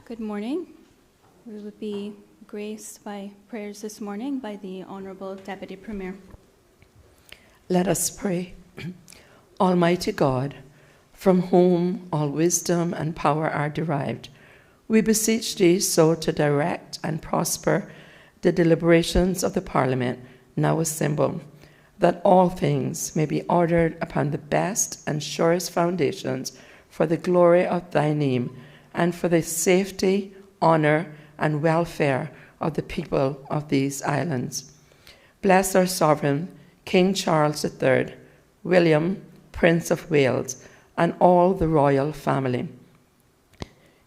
Good morning. We will be graced by prayers this morning by the Honorable Deputy Premier. Let us pray. Almighty God, from whom all wisdom and power are derived, we beseech thee so to direct and prosper the deliberations of the Parliament now assembled, that all things may be ordered upon the best and surest foundations for the glory of thy name and for the safety, honour, and welfare of the people of these islands. Bless our sovereign, King Charles III, William, Prince of Wales, and all the royal family.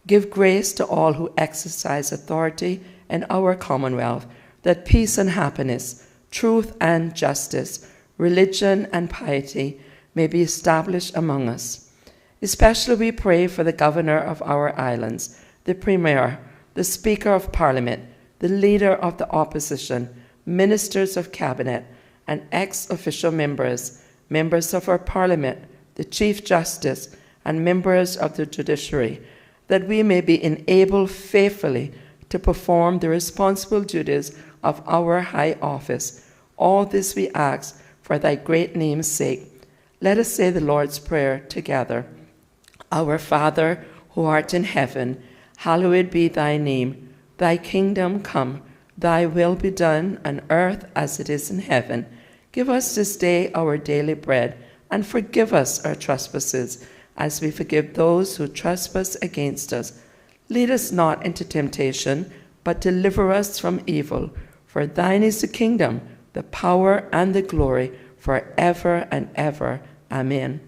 Give grace to all who exercise authority in our Commonwealth, that peace and happiness, truth and justice, religion and piety may be established among us. Especially we pray for the Governor of our islands, the Premier, the Speaker of Parliament, the Leader of the Opposition, Ministers of Cabinet, and ex-official members, members of our Parliament, the Chief Justice, and members of the Judiciary, that we may be enabled faithfully to perform the responsible duties of our high office. All this we ask for thy great name's sake. Let us say the Lord's Prayer together. Our Father, who art in heaven, hallowed be thy name. Thy kingdom come, thy will be done on earth as it is in heaven. Give us this day our daily bread, and forgive us our trespasses, as we forgive those who trespass against us. Lead us not into temptation, but deliver us from evil. For thine is the kingdom, the power, and the glory, forever and ever. Amen.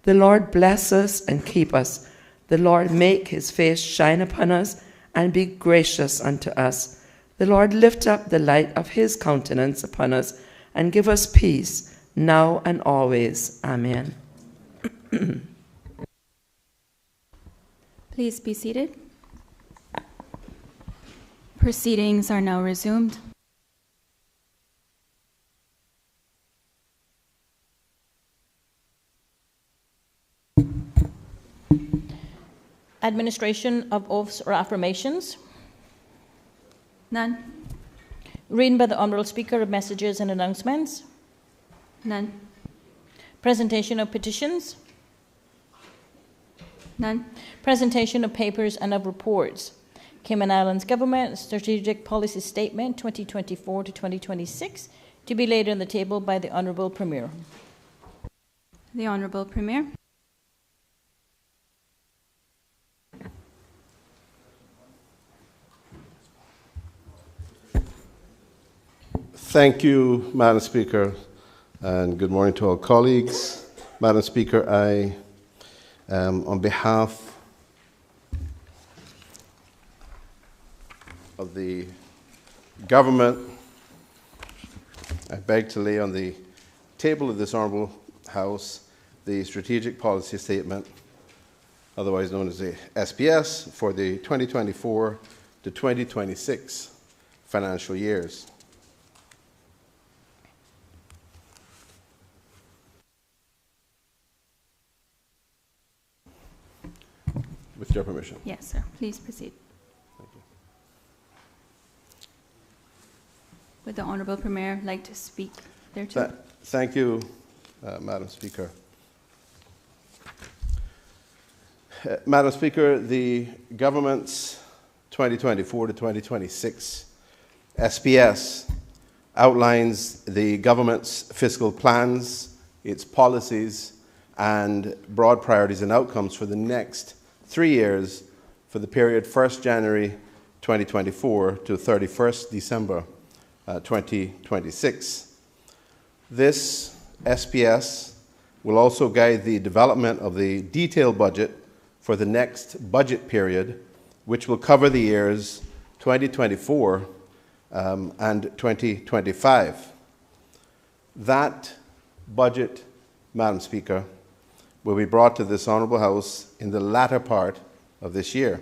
The Lord bless us and keep us. The Lord make his face shine upon us and be gracious unto us. The Lord lift up the light of his countenance upon us and give us peace, now and always. Amen. Please be seated. Proceedings are now resumed. Administration of oaths or affirmations. None. Reading by the Honourable Speaker of messages and announcements. None. Presentation of petitions. None. Presentation of papers and of reports. Cayman Islands Government Strategic Policy Statement 2024 to 2026 to be laid on the table by the Honourable Premier. The Honourable Premier. Thank you, Madam Speaker, and good morning to all colleagues. Madam Speaker, I, on behalf of the government, I beg to lay on the table of this Honourable House the Strategic Policy Statement, otherwise known as the SPS, for the 2024 to 2026 financial years. With your permission. Yes, sir. Please proceed. Thank you. Would the Honourable Premier like to speak thereto? Thank you, Madam Speaker. Madam Speaker, the government's 2024 to 2026 SPS outlines the government's fiscal plans, its policies, and broad priorities and outcomes for the next 3 years for the period 1st January 2024 to 31st December 2026. This SPS will also guide the development of the detailed budget for the next budget period, which will cover the years 2024 and 2025. That budget, Madam Speaker, will be brought to this Honourable House in the latter part of this year.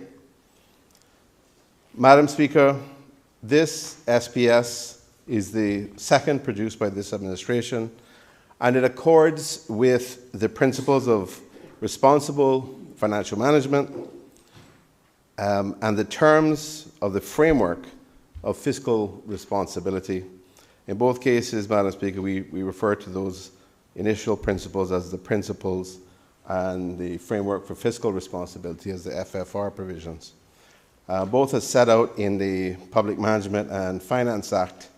Madam Speaker, this SPS is the second produced by this administration, and it accords with the principles of responsible financial management, and the terms of the framework of fiscal responsibility. In both cases, Madam Speaker, we refer to those initial principles as the principles and the framework for fiscal responsibility as the FFR provisions. Both as set out in the Public Management and Finance Act.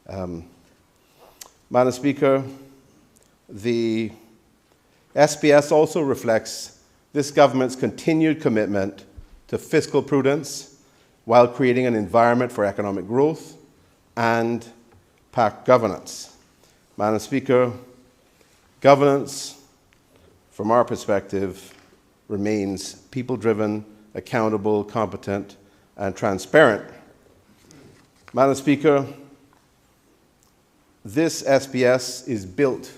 Madam Speaker, the SPS also reflects this government's continued commitment to fiscal prudence while creating an environment for economic growth and PAC governance. Madam Speaker, governance, from our perspective, remains people-driven, accountable, competent, and transparent. Madam Speaker, this SPS is built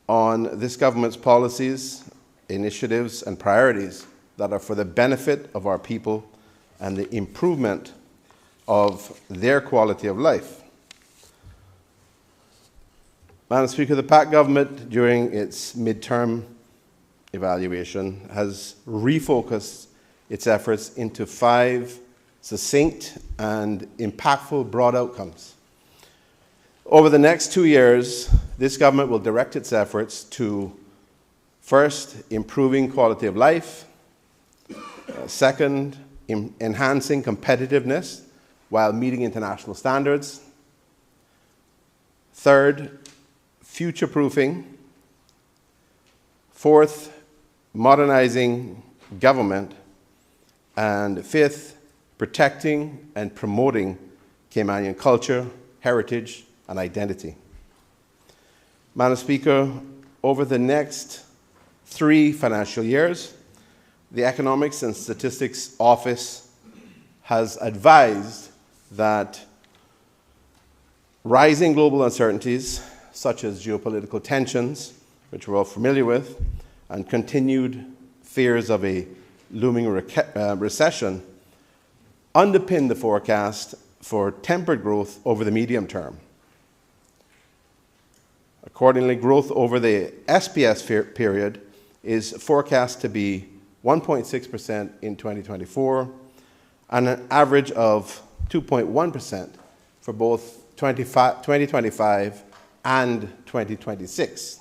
on this government's policies, initiatives, and priorities that are for the benefit of our people and the improvement of their quality of life. Madam Speaker, the PAC government, during its midterm evaluation, has refocused its efforts into 5 succinct and impactful broad outcomes. Over the next 2 years, this government will direct its efforts to, first, improving quality of life, second, enhancing competitiveness while meeting international standards, third, future-proofing, fourth, modernizing government, and fifth, protecting and promoting Caymanian culture, heritage, and identity. Madam Speaker, over the next 3 financial years, the Economics and Statistics Office has advised that rising global uncertainties, such as geopolitical tensions, which we're all familiar with, and continued fears of a looming recession, underpin the forecast for tempered growth over the medium term. Accordingly, growth over the SPS period is forecast to be 1.6% in 2024 and an average of 2.1% for both 2025 and 2026.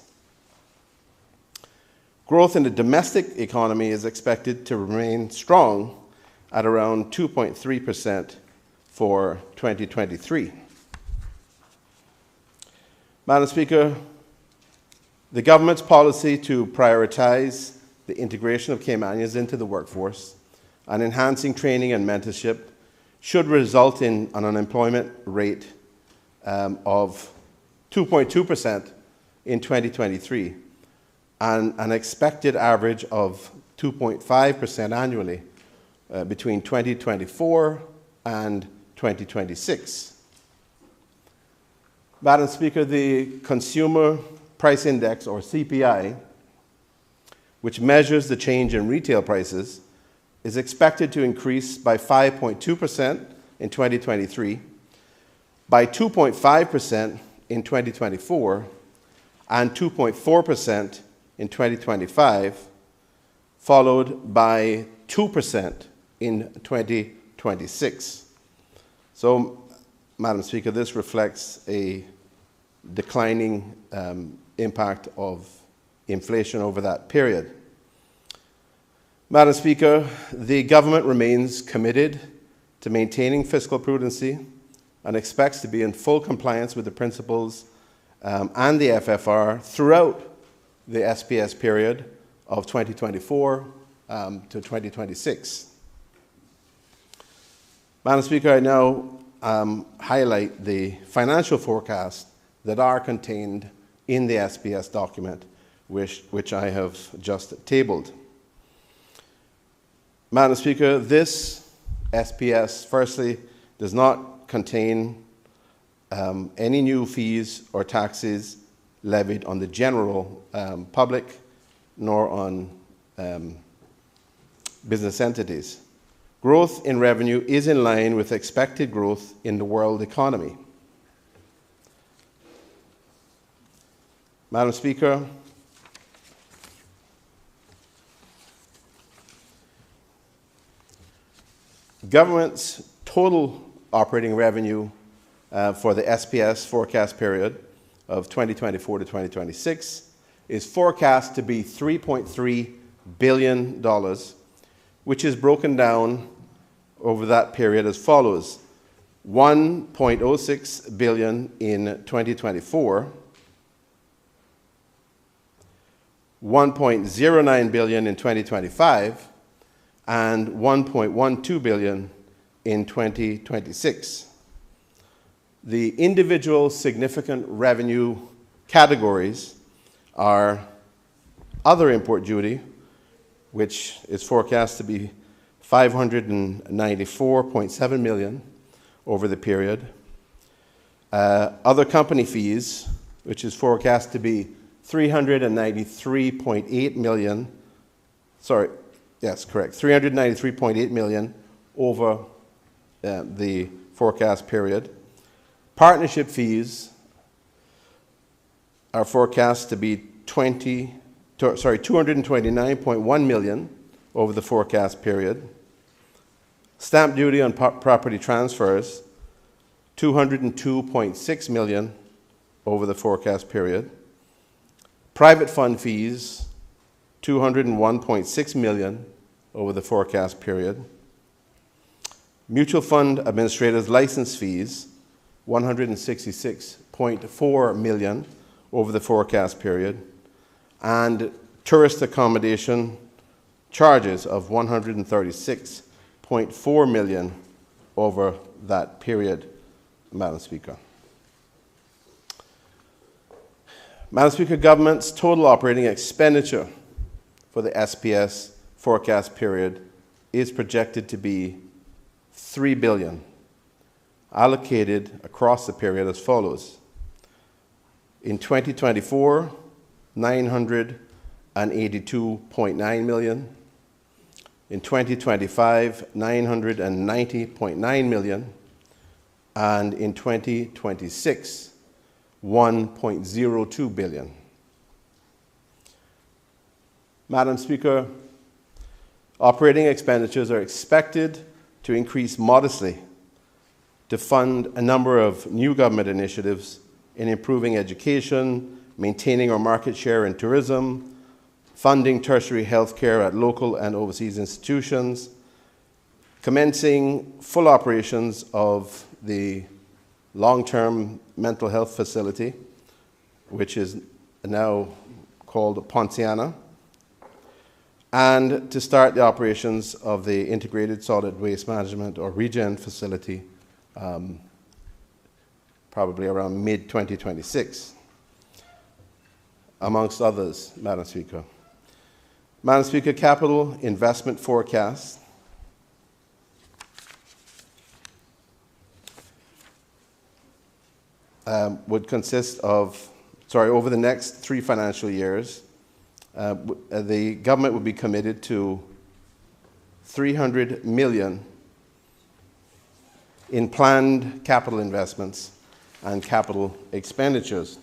Growth in the domestic economy is expected to remain strong at around 2.3% for 2023. Madam Speaker, the government's policy to prioritize the integration of Caymanians into the workforce and enhancing training and mentorship should result in an unemployment rate of 2.2% in 2023 and an expected average of 2.5% annually between 2024 and 2026. Madam Speaker, the Consumer Price Index, or CPI, which measures the change in retail prices, is expected to increase by 5.2% in 2023, by 2.5% in 2024, and 2.4% in 2025, followed by 2% in 2026. So, Madam Speaker, this reflects a declining impact of inflation over that period. Madam Speaker, the government remains committed to maintaining fiscal prudency and expects to be in full compliance with the principles and the FFR throughout the SPS period of 2024 to 2026. Madam Speaker, I now highlight the financial forecasts that are contained in the SPS document, which I have just tabled. Madam Speaker, this SPS, firstly, does not contain any new fees or taxes levied on the general public, nor on business entities. Growth in revenue is in line with expected growth in the world economy. Madam Speaker, Government's total operating revenue for the SPS forecast period of 2024 to 2026 is forecast to be $3.3 billion, which is broken down over that period as follows: $1.06 billion in 2024, $1.09 billion in 2025, and $1.12 billion in 2026. The individual significant revenue categories are other import duty, which is forecast to be $594.7 million over the period. Other company fees, which is forecast to be $393.8 million. Sorry, yes, correct. $393.8 million over the forecast period. Partnership fees are forecast to be $229.1 million over the forecast period. Stamp duty on property transfers, $202.6 million over the forecast period. Private fund fees, $201.6 million over the forecast period. Mutual fund administrators' license fees, $166.4 million over the forecast period. And tourist accommodation charges of $136.4 million over that period, Madam Speaker. Madam Speaker, government's total operating expenditure for the SPS forecast period is projected to be $3 billion, allocated across the period as follows. In 2024, $982.9 million. In 2025, $990.9 million. And in 2026, $1.02 billion. Madam Speaker, operating expenditures are expected to increase modestly to fund a number of new government initiatives in improving education, maintaining our market share in tourism, funding tertiary health care at local and overseas institutions, commencing full operations of the long-term mental health facility, which is now called Ponciana, and to start the operations of the Integrated Solid Waste Management, or REGEN facility, probably around mid-2026, amongst others, Madam Speaker. Madam Speaker, capital investment forecast would consist of, over the next 3 financial years, the government would be committed to $300 million in planned capital investments and capital expenditures.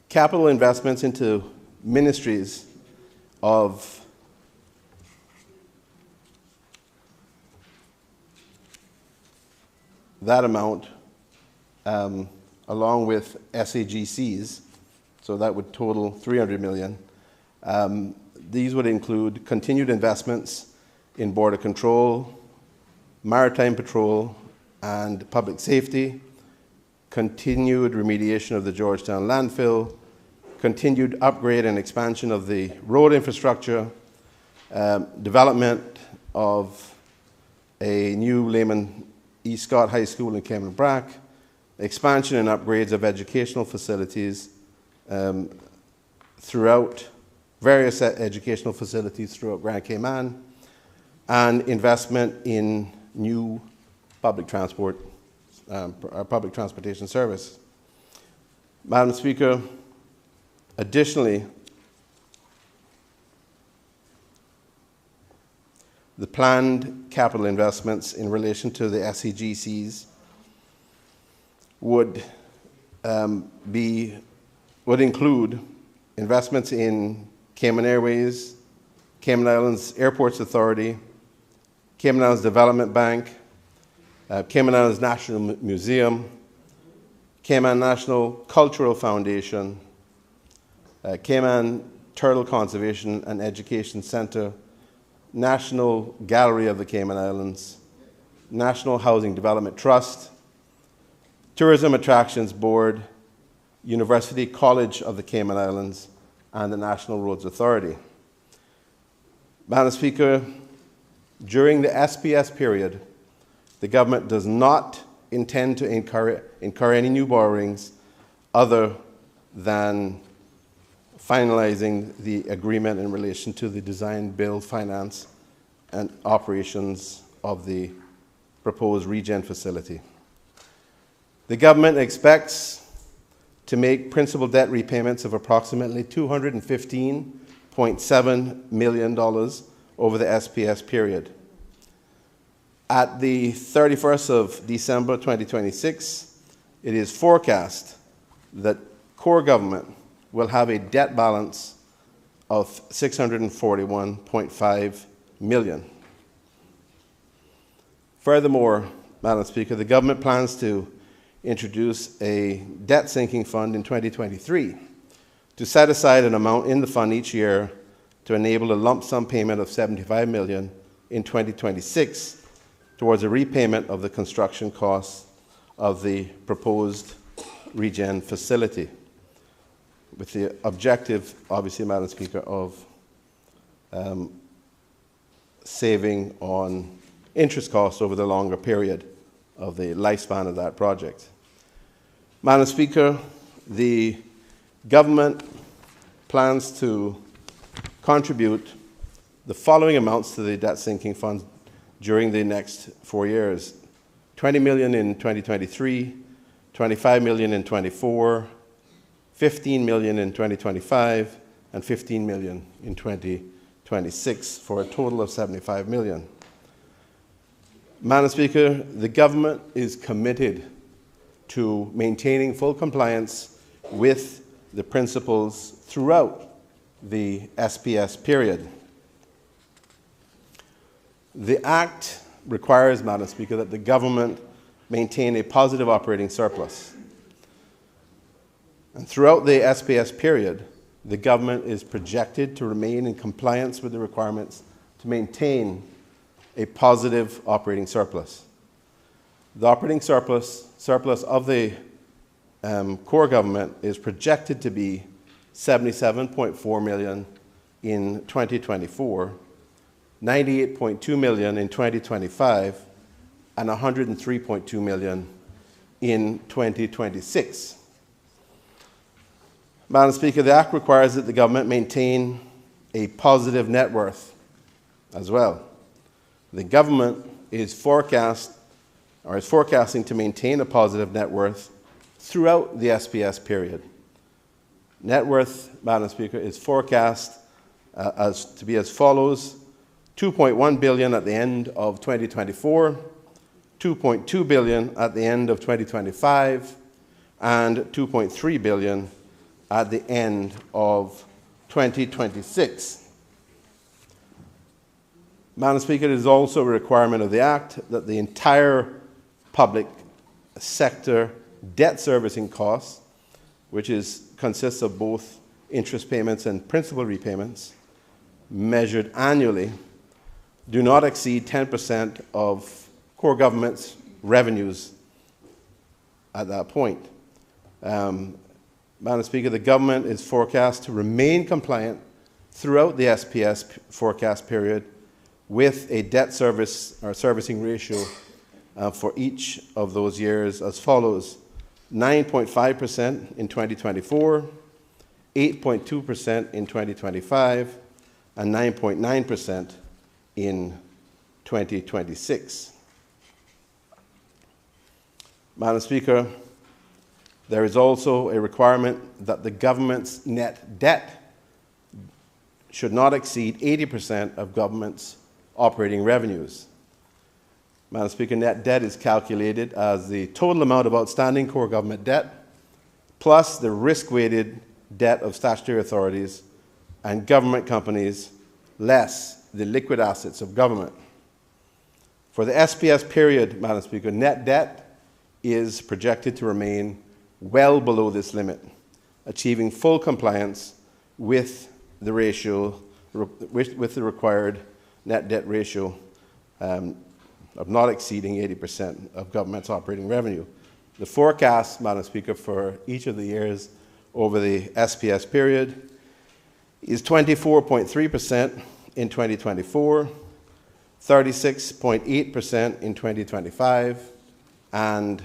Capital investments into ministries of that amount, along with SAGCs, so that would total $300 million. These would include continued investments in border control, maritime patrol, and public safety, continued remediation of the Georgetown landfill, continued upgrade and expansion of the road infrastructure, development of a new Lehman E. Scott High School in Cayman Brac, expansion and upgrades of educational facilities throughout various educational facilities throughout Grand Cayman, and investment in new public transport, public transportation service. Madam Speaker, additionally, the planned capital investments in relation to the SEGCs would include investments in Cayman Airways, Cayman Islands Airports Authority, Cayman Islands Development Bank, Cayman Islands National Museum, Cayman National Cultural Foundation, Cayman Turtle Conservation and Education Center, National Gallery of the Cayman Islands, National Housing Development Trust, Tourism Attractions Board, University College of the Cayman Islands, and the National Roads Authority. Madam Speaker, during the SPS period, the government does not intend to incur any new borrowings other than finalizing the agreement in relation to the design, build, finance, and operations of the proposed regen facility. The government expects to make principal debt repayments of approximately $215.7 million over the SPS period. At the 31st of December 2026, it is forecast that core government will have a debt balance of $641.5 million. Furthermore, Madam Speaker, the government plans to introduce a debt sinking fund in 2023 to set aside an amount in the fund each year to enable a lump sum payment of $75 million in 2026 towards a repayment of the construction costs of the proposed regen facility, with the objective, obviously, Madam Speaker, of saving on interest costs over the longer period of the lifespan of that project. Madam Speaker, the government plans to contribute the following amounts to the debt sinking fund during the next 4 years: $20 million in 2023, $25 million in 2024, $15 million in 2025, and $15 million in 2026, for a total of $75 million. Madam Speaker, the government is committed to maintaining full compliance with the principles throughout the SPS period. The Act requires, Madam Speaker, that the government maintain a positive operating surplus. And throughout the SPS period, the government is projected to remain in compliance with the requirements to maintain a positive operating surplus. The operating surplus of the core government is projected to be $77.4 million in 2024, $98.2 million in 2025, and $103.2 million in 2026. Madam Speaker, the Act requires that the government maintain a positive net worth as well. The government is forecasting to maintain a positive net worth throughout the SPS period. Net worth, Madam Speaker, is forecast to be as follows: $2.1 billion at the end of 2024, $2.2 billion at the end of 2025, and $2.3 billion at the end of 2026. Madam Speaker, it is also a requirement of the Act that the entire public sector debt servicing costs, which consists of both interest payments and principal repayments, measured annually, do not exceed 10% of core government's revenues at that point. Madam Speaker, the government is forecast to remain compliant throughout the SPS forecast period with a debt service or servicing ratio for each of those years as follows: 9.5% in 2024, 8.2% in 2025, and 9.9% in 2026. Madam Speaker, there is also a requirement that the government's net debt should not exceed 80% of government's operating revenues. Madam Speaker, net debt is calculated as the total amount of outstanding core government debt plus the risk-weighted debt of statutory authorities and government companies less the liquid assets of government. For the SPS period, Madam Speaker, net debt is projected to remain well below this limit, achieving full compliance with the ratio, with the required net debt ratio of not exceeding 80% of government's operating revenue. The forecast, Madam Speaker, for each of the years over the SPS period is 24.3% in 2024, 36.8% in 2025, and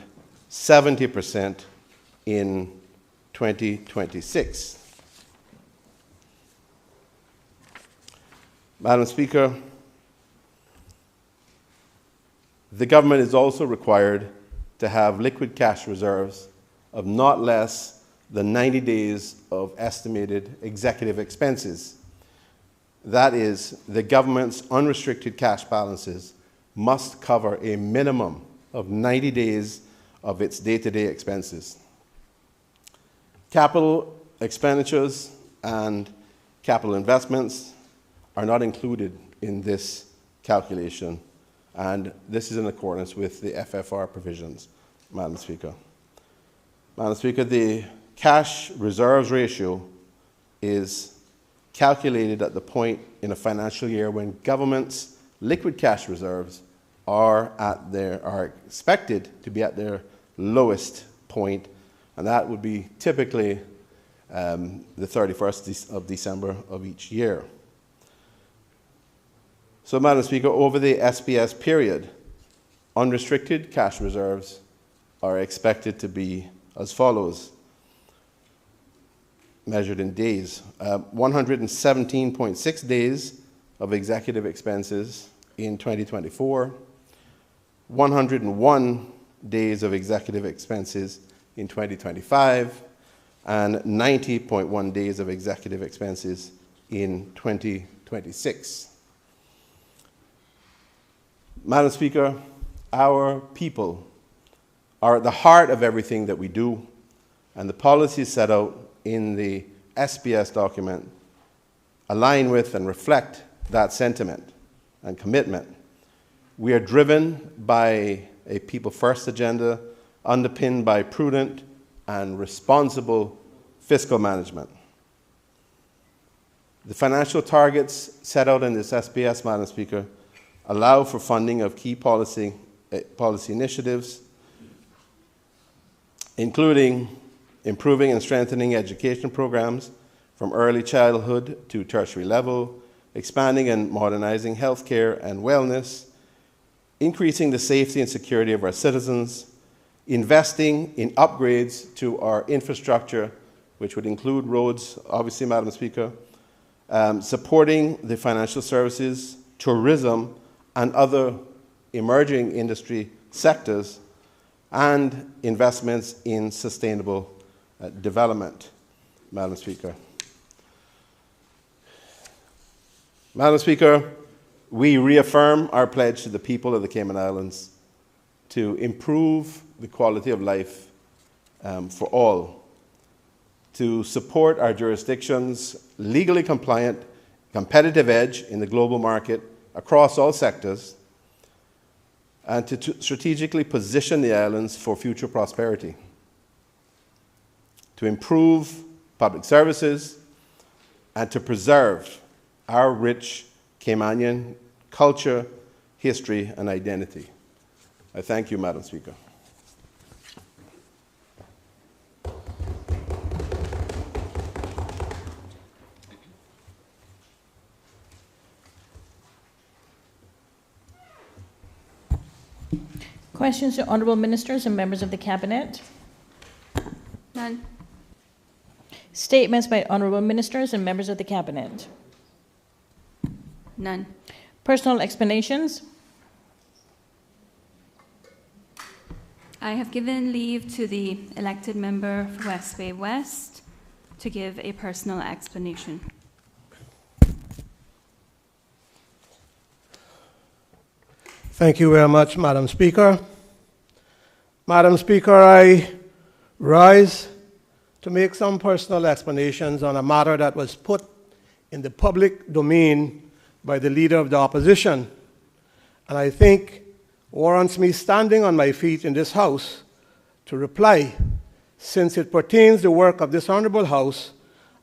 70% in 2026. Madam Speaker, the government is also required to have liquid cash reserves of not less than 90 days of estimated executive expenses. That is, the government's unrestricted cash balances must cover a minimum of 90 days of its day-to-day expenses. Capital expenditures and capital investments are not included in this calculation, and this is in accordance with the FFR provisions, Madam Speaker. Madam Speaker, the cash reserves ratio is calculated at the point in a financial year when government's liquid cash reserves are expected to be at their lowest point, and that would be typically the 31st of December of each year. So, Madam Speaker, over the SPS period, unrestricted cash reserves are expected to be as follows, measured in days. 117.6 days of executive expenses in 2024, 101 days of executive expenses in 2025, and 90.1 days of executive expenses in 2026. Madam Speaker, our people are at the heart of everything that we do, and the policies set out in the SPS document align with and reflect that sentiment and commitment. We are driven by a people-first agenda underpinned by prudent and responsible fiscal management. The financial targets set out in this SPS, Madam Speaker, allow for funding of key policy initiatives, including improving and strengthening education programs from early childhood to tertiary level, expanding and modernizing healthcare and wellness, increasing the safety and security of our citizens, investing in upgrades to our infrastructure, which would include roads, obviously, Madam Speaker, supporting the financial services, tourism, and other emerging industry sectors, and investments in sustainable development, Madam Speaker. Madam Speaker, we reaffirm our pledge to the people of the Cayman Islands to improve the quality of life for all, to support our jurisdiction's legally compliant competitive edge in the global market across all sectors, and to strategically position the islands for future prosperity, to improve public services, and to preserve our rich Caymanian culture, history, and identity. I thank you, Madam Speaker. Questions to honourable ministers and members of the Cabinet? None. Statements by honourable ministers and members of the Cabinet? None. Personal explanations? I have given leave to the elected member for West Bay West to give a personal explanation. Thank you very much, Madam Speaker. Madam Speaker, I rise to make some personal explanations on a matter that was put in the public domain by the Leader of the Opposition, and I think warrants me standing on my feet in this House to reply, since it pertains to the work of this Honorable House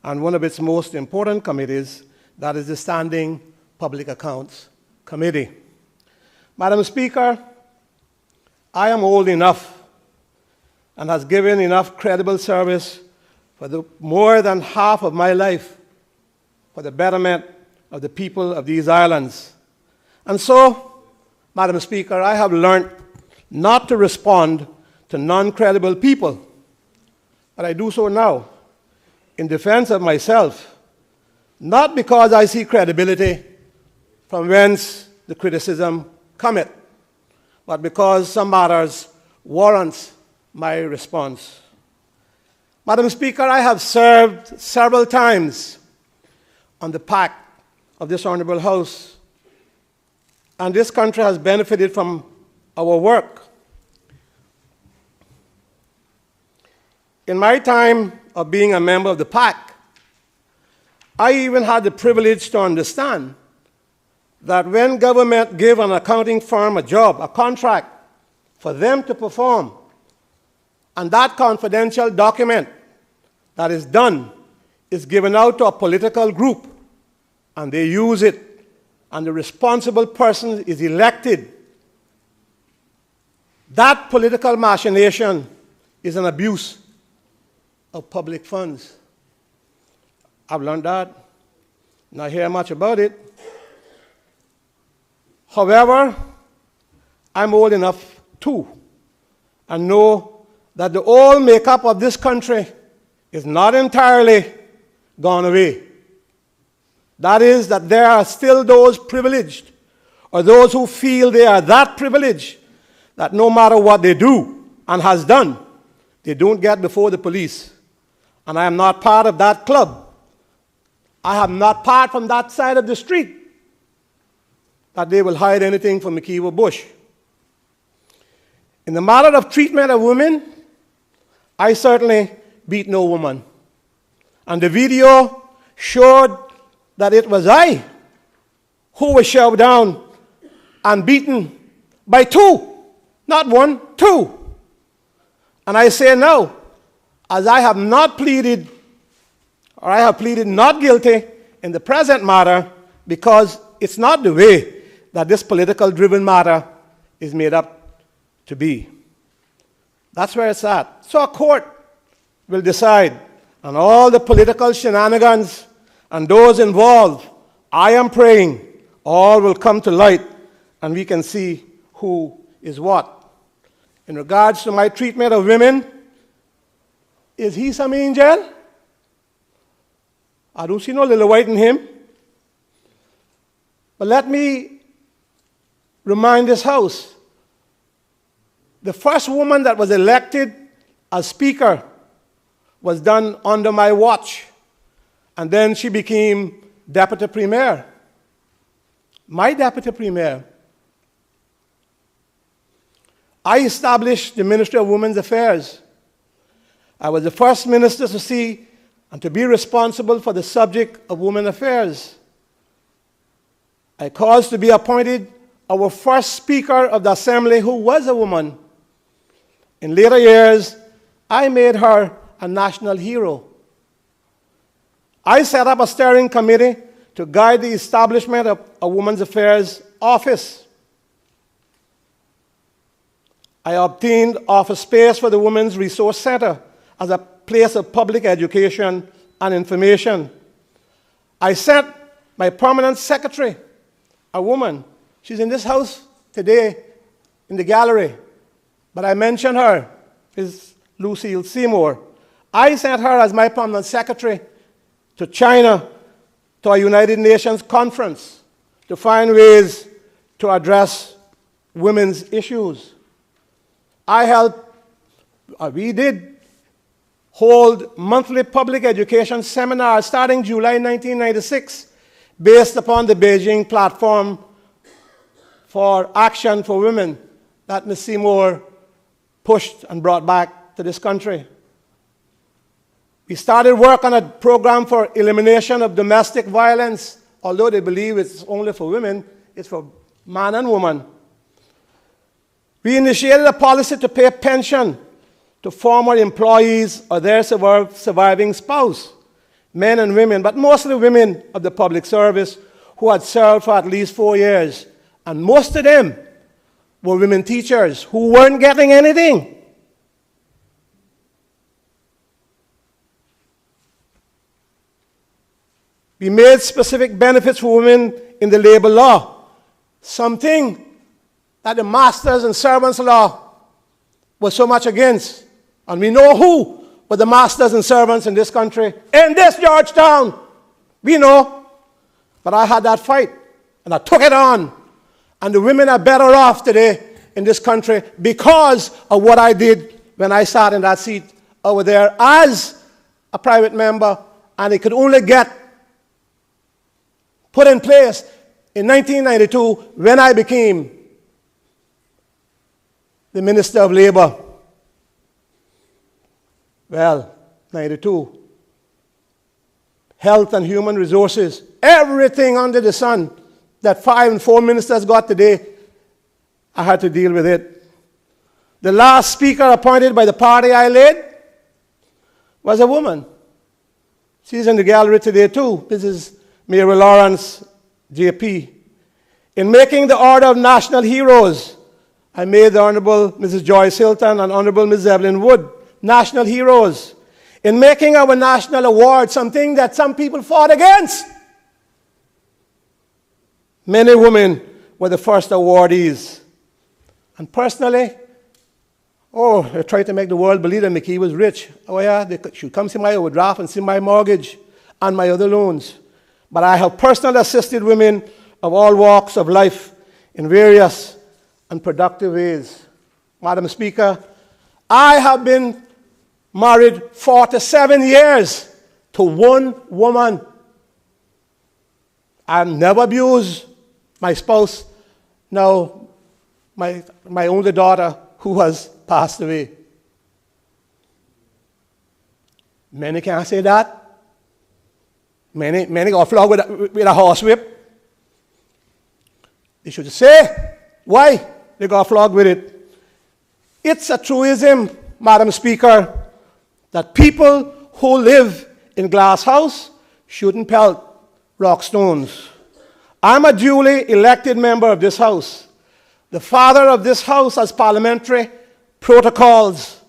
and one of its most important committees, that is the Standing Public Accounts Committee. Madam Speaker, I am old enough and has given enough credible service for more than half of my life for the betterment of the people of these islands. And so, Madam Speaker, I have learned not to respond to non-credible people, but I do so now in defense of myself, not because I see credibility from whence the criticism cometh, but because some matters warrants my response. Madam Speaker, I have served several times on the PAC of this Honorable House, and this country has benefited from our work. In my time of being a member of the PAC, I even had the privilege to understand that when government gave an accounting firm a job, a contract, for them to perform, and that confidential document that is done is given out to a political group, and they use it, and the responsible person is elected, that political machination is an abuse of public funds. I've learned that. Not hear much about it. However, I'm old enough too, and know that the old makeup of this country is not entirely gone away. That is, that there are still those privileged, or those who feel they are that privileged, that no matter what they do and has done, they don't get before the police. And I am not part of that club. I am not part from that side of the street that they will hide anything from McKeever Bush. In the matter of treatment of women, I certainly beat no woman. And the video showed that it was I who was shoved down and beaten by two, not one, two. And I say now, as I have not pleaded, or I have pleaded not guilty in the present matter, because it's not the way that this political driven matter is made up to be. That's where it's at. So a court will decide on all the political shenanigans and those involved. I am praying all will come to light and we can see who is what. In regards to my treatment of women, is he some angel? I don't see no little white in him. But let me remind this House, the first woman that was elected as Speaker was done under my watch, and then she became Deputy Premier. My Deputy Premier. I established the Ministry of Women's Affairs. I was the first minister to see and to be responsible for the subject of women affairs. I caused to be appointed our first Speaker of the Assembly who was a woman. In later years, I made her a national hero. I set up a steering committee to guide the establishment of a Women's Affairs office. I obtained office space for the Women's Resource Center as a place of public education and information. I sent my permanent secretary, a woman. She's in this house today in the gallery, but I mentioned her, is Lucille Seymour. I sent her as my permanent secretary to China to a United Nations conference to find ways to address women's issues. We did hold monthly public education seminars starting July 1996 based upon the Beijing Platform for Action for Women that Ms. Seymour pushed and brought back to this country. We started work on a program for elimination of domestic violence although they believe it's only for women, it's for man and woman. We initiated a policy to pay pension to former employees or their surviving spouse, men and women, but mostly women of the public service who had served for at least 4 years. And most of them were women teachers who weren't getting anything. We made specific benefits for women in the labor law, something that the masters and servants law was so much against. And we know who were the masters and servants in this country, in this Georgetown. We know. But I had that fight, and I took it on. And the women are better off today in this country because of what I did when I sat in that seat over there as a private member, and it could only get put in place in 1992 when I became the Minister of Labor. Well, 92. Health and Human Resources, everything under the sun that 5 and 4 ministers got today, I had to deal with it. The last speaker appointed by the party I led was a woman. She's in the gallery today too. This is Mary Lawrence, JP. In making the Order of National Heroes, I made the Honorable Mrs. Joyce Hilton and Honorable Ms. Evelyn Wood national heroes. In making our national award something that some people fought against, many women were the first awardees. And personally, I tried to make the world believe that Mickey was rich. Oh yeah, they should come see my overdraft and see my mortgage and my other loans. But I have personally assisted women of all walks of life in various and productive ways. Madam Speaker, I have been married 47 years to one woman. I've never abused my spouse, now my only daughter who has passed away. Many can't say that. Many got flogged with a horsewhip. They should say why they got flogged with it. It's a truism, Madam Speaker, that people who live in glass house shouldn't pelt rock stones. I'm a duly elected member of this house. The father of this house has parliamentary protocols,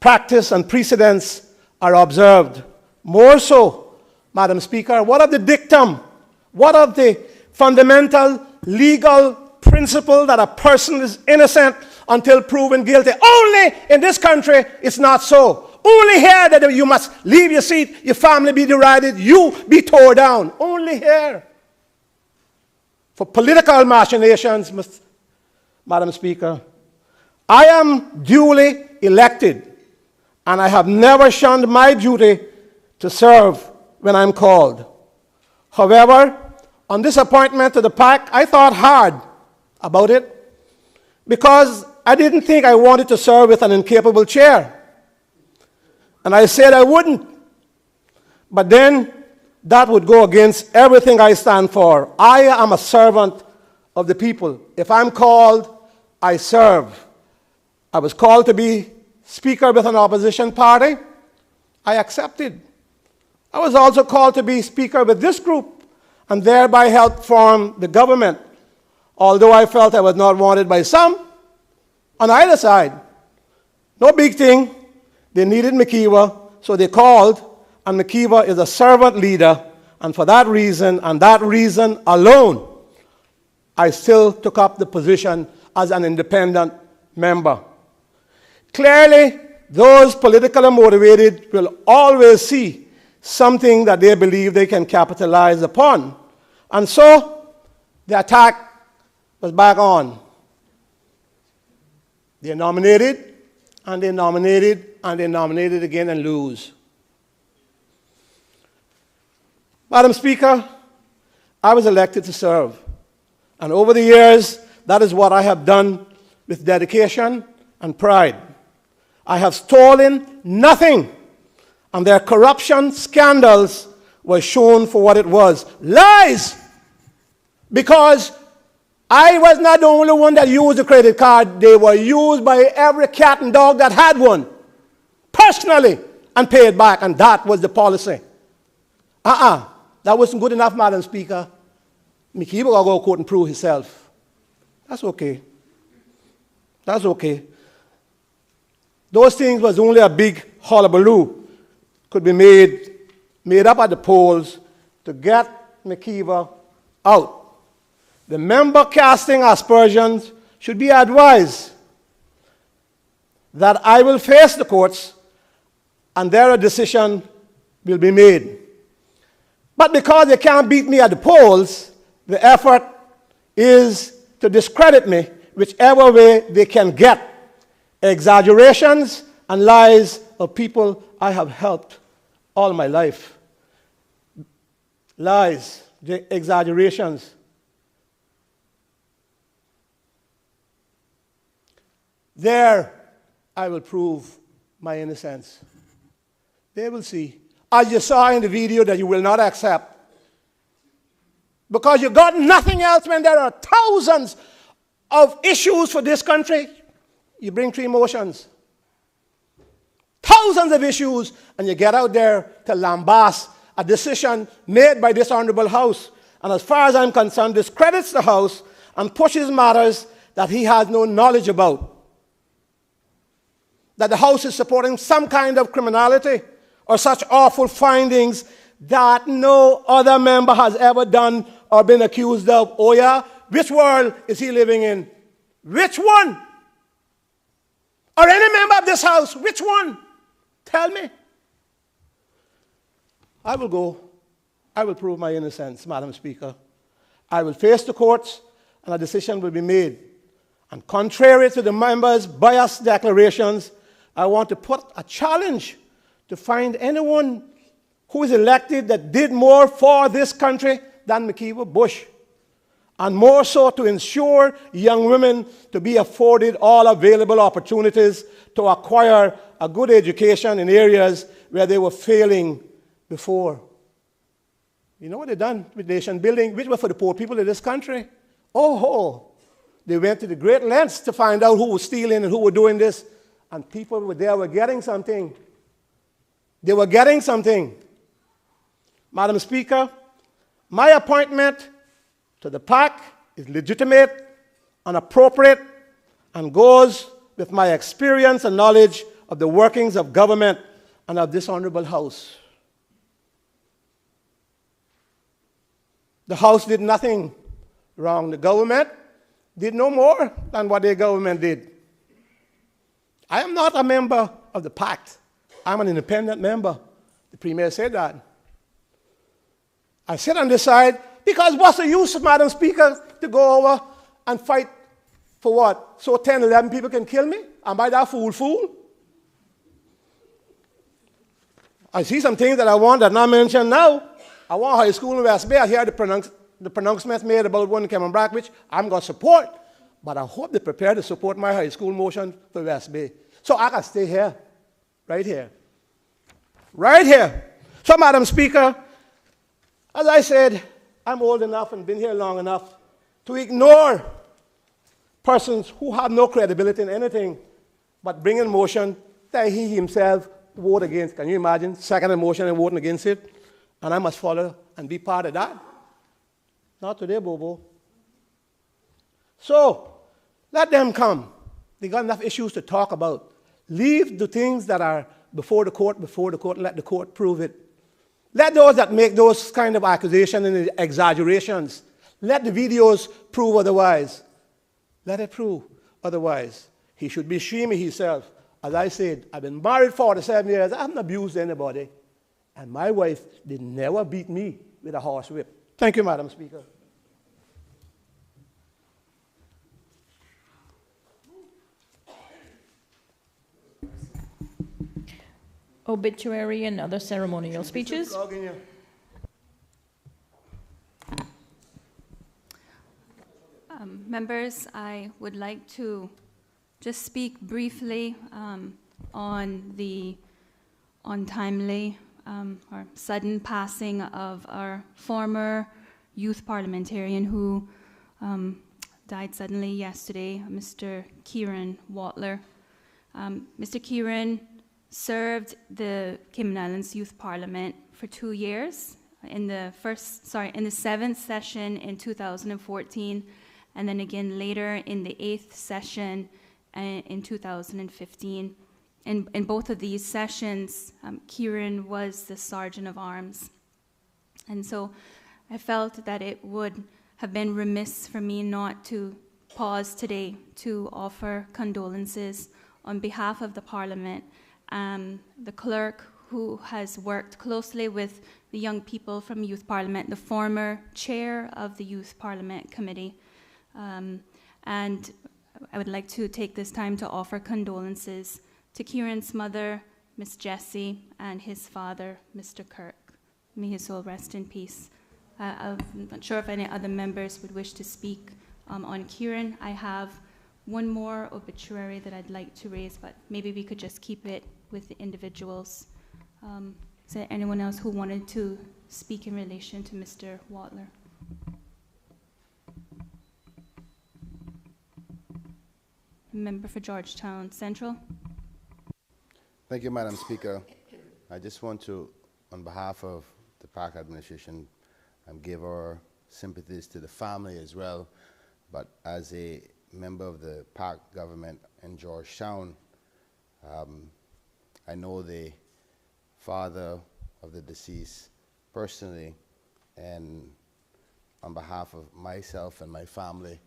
practice, and precedents are observed. More so, Madam Speaker, what of the dictum? What of the fundamental legal principle that a person is innocent until proven guilty? Only in this country it's not so. Only here that you must leave your seat, your family be derided, you be torn down. Only here. For political machinations, Madam Speaker, I am duly elected, and I have never shunned my duty to serve when I'm called. However, on this appointment to the PAC, I thought hard about it because I didn't think I wanted to serve with an incapable chair. And I said I wouldn't. But then that would go against everything I stand for. I am a servant of the people. If I'm called, I serve. I was called to be speaker with an opposition party. I accepted. I was also called to be speaker with this group and thereby help form the government, although I felt I was not wanted by some on either side. No big thing. They needed McKeever, so they called, and McKeever is a servant leader, and for that reason, and that reason alone, I still took up the position as an independent member. Clearly, those politically motivated will always see something that they believe they can capitalize upon. And so, the attack was back on. They nominated, and they nominated, and they nominated again and lose. Madam Speaker, I was elected to serve. And over the years, that is what I have done with dedication and pride. I have stolen nothing, and their corruption scandals were shown for what it was. Lies Because I was not the only one that used the credit card. They were used by every cat and dog that had one, personally, and paid back, and that was the policy. That wasn't good enough, Madam Speaker. McKeever will go to court and prove himself. That's okay. That's okay. Those things was only a big hullabaloo. Could be made up at the polls to get McKeever out. The member casting aspersions should be advised that I will face the courts and there a decision will be made. But because they can't beat me at the polls, the effort is to discredit me whichever way they can get. Exaggerations and lies of people I have helped all my life. Lies, exaggerations. There, I will prove my innocence. They will see. As you saw in the video that you will not accept. Because you got nothing else when there are thousands of issues for this country. You bring 3 motions. Thousands of issues, and you get out there to lambast a decision made by this honorable House. And as far as I'm concerned, discredits the House and pushes matters that he has no knowledge about. That the House is supporting some kind of criminality or such awful findings that no other member has ever done or been accused of. Oh yeah? Which world is he living in? Which one? Or any member of this House, which one? Tell me. I will go. I will prove my innocence, Madam Speaker. I will face the courts and a decision will be made. And contrary to the members' biased declarations, I want to put a challenge to find anyone who is elected that did more for this country than McKeever Bush, and more so to ensure young women to be afforded all available opportunities to acquire a good education in areas where they were failing before. You know what they done with nation building, which was for the poor people in this country? They went to the great lengths to find out who was stealing and who were doing this. And people were there were getting something. They were getting something. Madam Speaker, my appointment to the PAC is legitimate and appropriate and goes with my experience and knowledge of the workings of government and of this honorable House. The House did nothing wrong. The government did no more than what their government did. I am not a member of the pact. I'm an independent member. The Premier said that. I sit on this side because what's the use, Madam Speaker, to go over and fight for what? So 10, 11 people can kill me? Am I that fool? I see some things that I want that not mentioned now. I want high school in West Bay. I hear the pronouncement made about one in Cayman, which I'm going to support. But I hope they're prepared to support my high school motion for West Bay. So I can stay here, right here. Right here. So, Madam Speaker, as I said, I'm old enough and been here long enough to ignore persons who have no credibility in anything but bring in motion that he himself vote against. Can you imagine? Second motion and voting against it. And I must follow and be part of that. Not today, Bobo. So, let them come. They got enough issues to talk about. Leave the things that are before the court, and let the court prove it. Let those that make those kind of accusations and exaggerations, let the videos prove otherwise. Let it prove otherwise. He should be ashamed of himself. As I said, I've been married 47 years. I haven't abused anybody. And my wife did never beat me with a horsewhip. Thank you, Madam Speaker. Obituary and other ceremonial speeches. Members, I would like to just speak briefly on the untimely or sudden passing of our former youth parliamentarian who died suddenly yesterday, Mr. Kieran Watler. Mr. Kieran served the Cayman Islands Youth Parliament for 2 years, in the 7th session in 2014, and then again later in the 8th session in 2015. In both of these sessions, Kieran was the Sergeant of Arms. And so I felt that it would have been remiss for me not to pause today to offer condolences on behalf of the Parliament, the clerk who has worked closely with the young people from Youth Parliament, the former chair of the Youth Parliament Committee. And I would like to take this time to offer condolences to Kieran's mother, Miss Jessie, and his father, Mr. Kirk. May his soul rest in peace. I'm not sure if any other members would wish to speak on Kieran. I have one more obituary that I'd like to raise, but maybe we could just keep it with the individuals. Is there anyone else who wanted to speak in relation to Mr. Watler? Member for Georgetown Central. Thank you, Madam Speaker. I just want to, on behalf of the park administration, give our sympathies to the family as well. But as a member of the park government in Georgetown, I know the father of the deceased personally, and on behalf of myself and my family,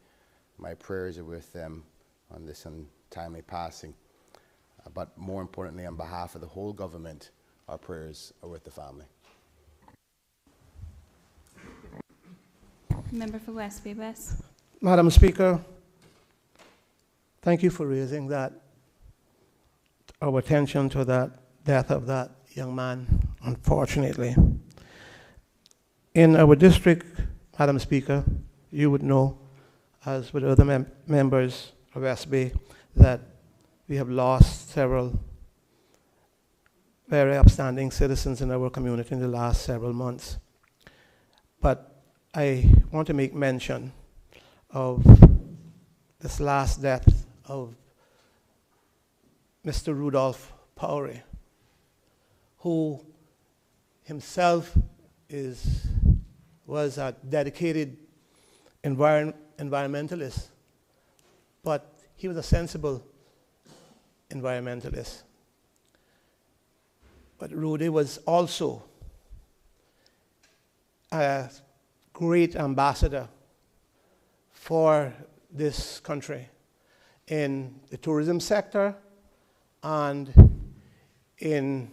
my prayers are with them on this untimely passing. But more importantly, on behalf of the whole government, our prayers are with the family. Member for West Bay West. Madam Speaker, thank you for raising our attention to that death of that young man, unfortunately. In our district, Madam Speaker, you would know, as with other members of West Bay, that we have lost several very upstanding citizens in our community in the last several months. But I want to make mention of this last death of Mr. Rudolph Powery, who himself was a dedicated environmentalist, but he was a sensible environmentalist. But Rudy was also a great ambassador for this country in the tourism sector and in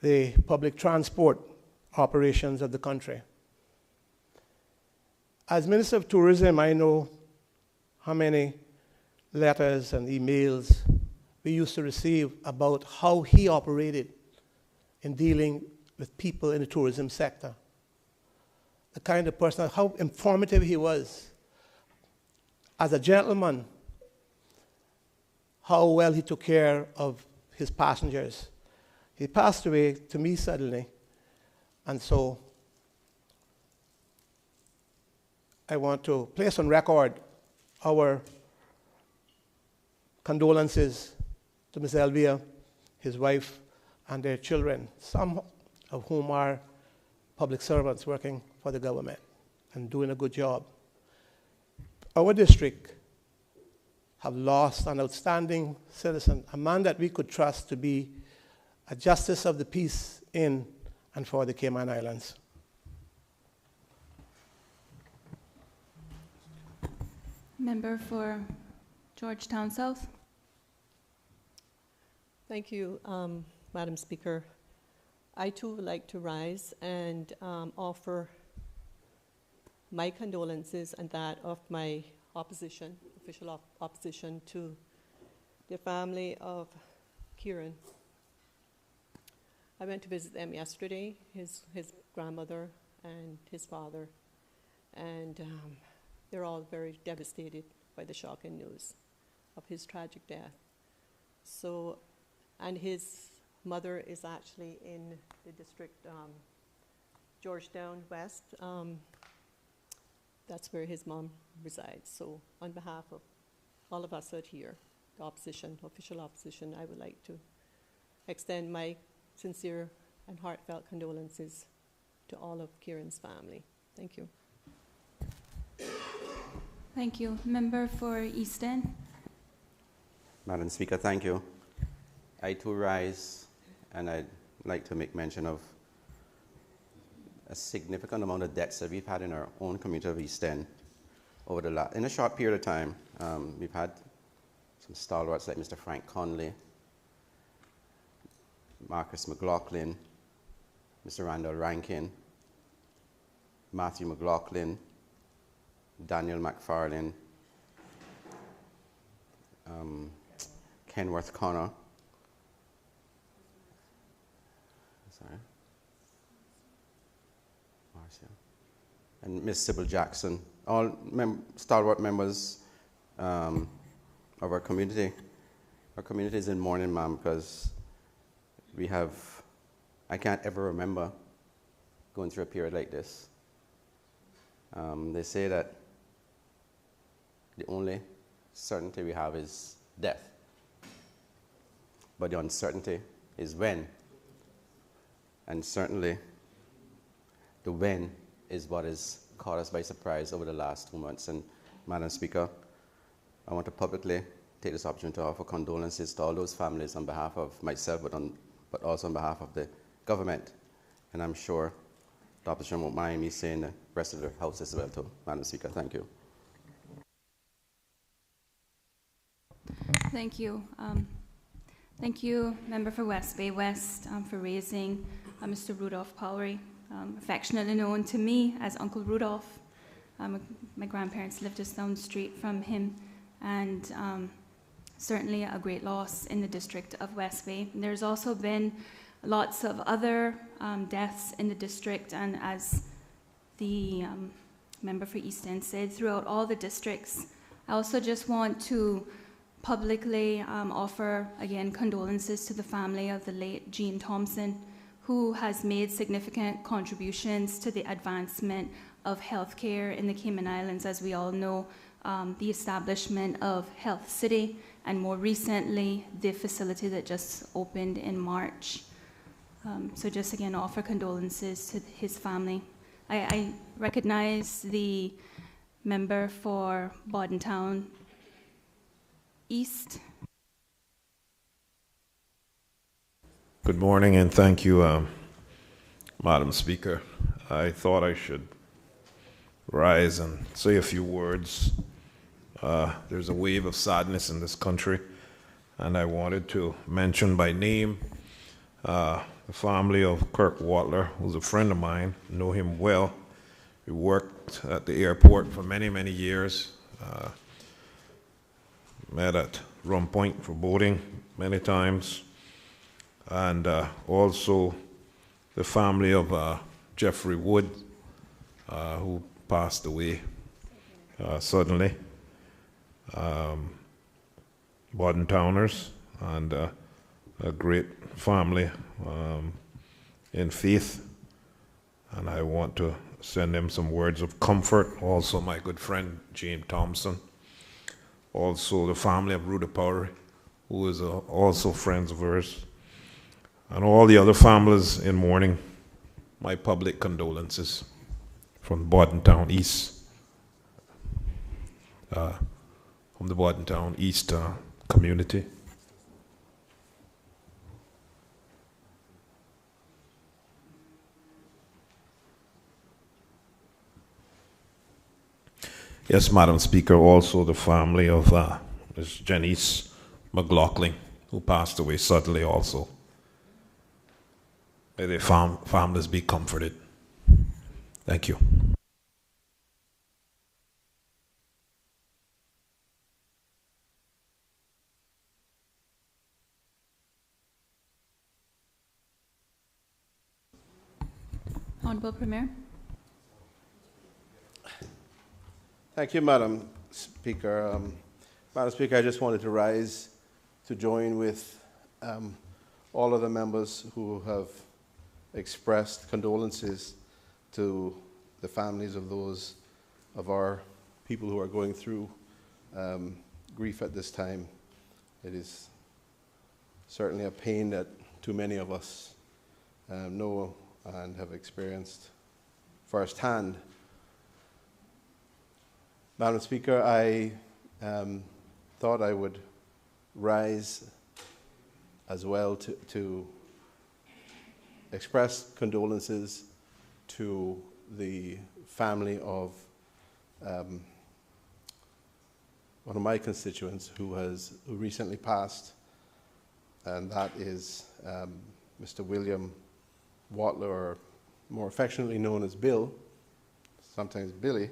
the public transport operations of the country. As Minister of Tourism, I know how many letters and emails we used to receive about how he operated in dealing with people in the tourism sector. The kind of person, how informative he was. As a gentleman, how well he took care of his passengers. He passed away to me suddenly, and so I want to place on record our condolences to Ms. Elvia, his wife, and their children, some of whom are public servants working for the government and doing a good job. Our district have lost an outstanding citizen, a man that we could trust to be a justice of the peace in and for the Cayman Islands. Member for Georgetown South. Thank you, Madam Speaker. I too would like to rise and offer my condolences and that of my opposition, official opposition to the family of Kieran. I went to visit them yesterday, his grandmother and his father, and they're all very devastated by the shocking news of his tragic death. So, and his mother is actually in the district Georgetown West. That's where his mom resides. So on behalf of all of us out here, the opposition, official opposition, I would like to extend my sincere and heartfelt condolences to all of Kieran's family. Thank you. Thank you. Member for East End. Madam Speaker, thank you. I too rise, and I'd like to make mention of a significant amount of deaths that we've had in our own community of East End over the in a short period of time. We've had some stalwarts like Mr. Frank Conley, Marcus McLaughlin, Mr. Randall Rankin, Matthew McLaughlin, Daniel McFarlane, Kenworth Connor, Marcia, and Miss Sybil Jackson, all stalwart members of our community. Our community is in mourning, ma'am, because I can't ever remember going through a period like this. They say that the only certainty we have is death. But the uncertainty is when. And certainly, the when is what has caught us by surprise over the last 2 months. And Madam Speaker, I want to publicly take this opportunity to offer condolences to all those families on behalf of myself, but also on behalf of the government. And I'm sure the opposition won't mind me saying the rest of the House as well too. Madam Speaker, thank you. Thank you. Thank you, Member for West Bay West, for raising Mr. Rudolph Powery, affectionately known to me as Uncle Rudolph. My grandparents lived just down the street from him, and certainly a great loss in the district of West Bay. And there's also been lots of other deaths in the district, and as the member for East End said, throughout all the districts. I also just want to publicly offer, again, condolences to the family of the late Jean Thompson, who has made significant contributions to the advancement of healthcare in the Cayman Islands. As we all know, the establishment of Health City, and more recently, the facility that just opened in March. So just again, offer condolences to his family. I recognize the member for Bordentown East. Good morning, and thank you, Madam Speaker. I thought I should rise and say a few words. There's a wave of sadness in this country, and I wanted to mention by name the family of Kirk Watler, who's a friend of mine. I know him well. We worked at the airport for many, many years. Met at Rum Point for boating many times. And also the family of Jeffrey Wood, who passed away suddenly. Bordentowners, and a great family in faith. And I want to send them some words of comfort. Also my good friend, James Thompson. Also the family of Rudolph Powery, who is also friends of hers. And all the other families in mourning, my public condolences from Bordentown East, from the Bordentown East community. Yes, Madam Speaker, also the family of Ms. Janice McLaughlin, who passed away suddenly also. May their families be comforted. Thank you. Honourable Premier. Thank you, Madam Speaker. Madam Speaker, I just wanted to rise to join with all of the members who have expressed condolences to the families of those of our people who are going through grief at this time. It is certainly a pain that too many of us know and have experienced firsthand. Madam Speaker, I thought I would rise as well to express condolences to the family of one of my constituents who recently passed, and that is Mr. William Watler, or more affectionately known as Bill, sometimes Billy.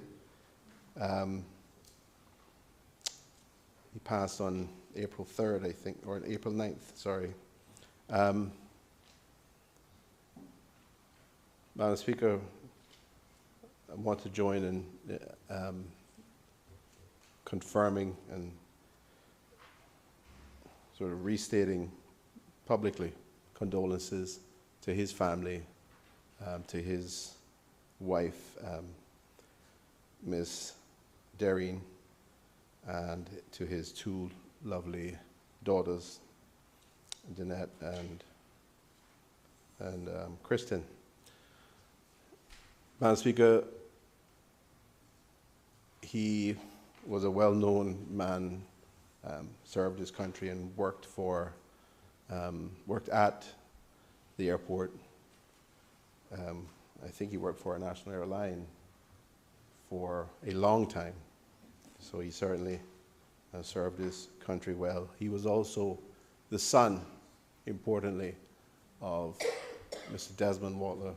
He passed on April 3rd, I think, or April 9th, sorry. Madam Speaker, I want to join in confirming and sort of restating publicly condolences to his family, to his wife, Miss Darine, and to his two lovely daughters, Jeanette and Kristen. Madam Speaker, he was a well-known man, served his country and worked at the airport. I think he worked for a national airline for a long time, so he certainly served his country well. He was also the son, importantly, of Mr. Desmond Watler,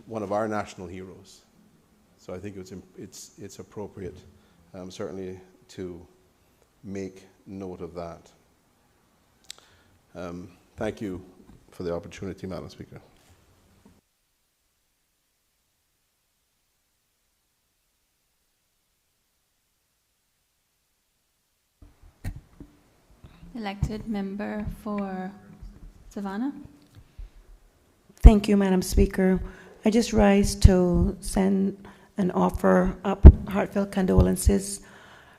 one of our national heroes. So I think it's appropriate, certainly, to make note of that. Thank you for the opportunity, Madam Speaker. Elected member for Savannah. Thank you, Madam Speaker. I just rise to send and offer up heartfelt condolences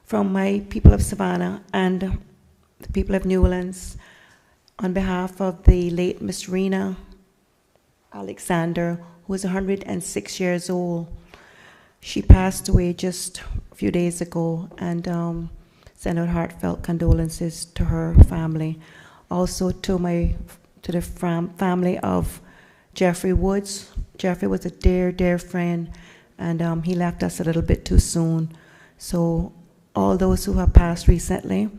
from my people of Savannah and the people of Newlands on behalf of the late Miss Rena Alexander, who was 106 years old. She passed away just a few days ago, and send out heartfelt condolences to her family. Also to the family of Jeffrey Woods. Jeffrey was a dear, dear friend, and he left us a little bit too soon. So all those who have passed recently,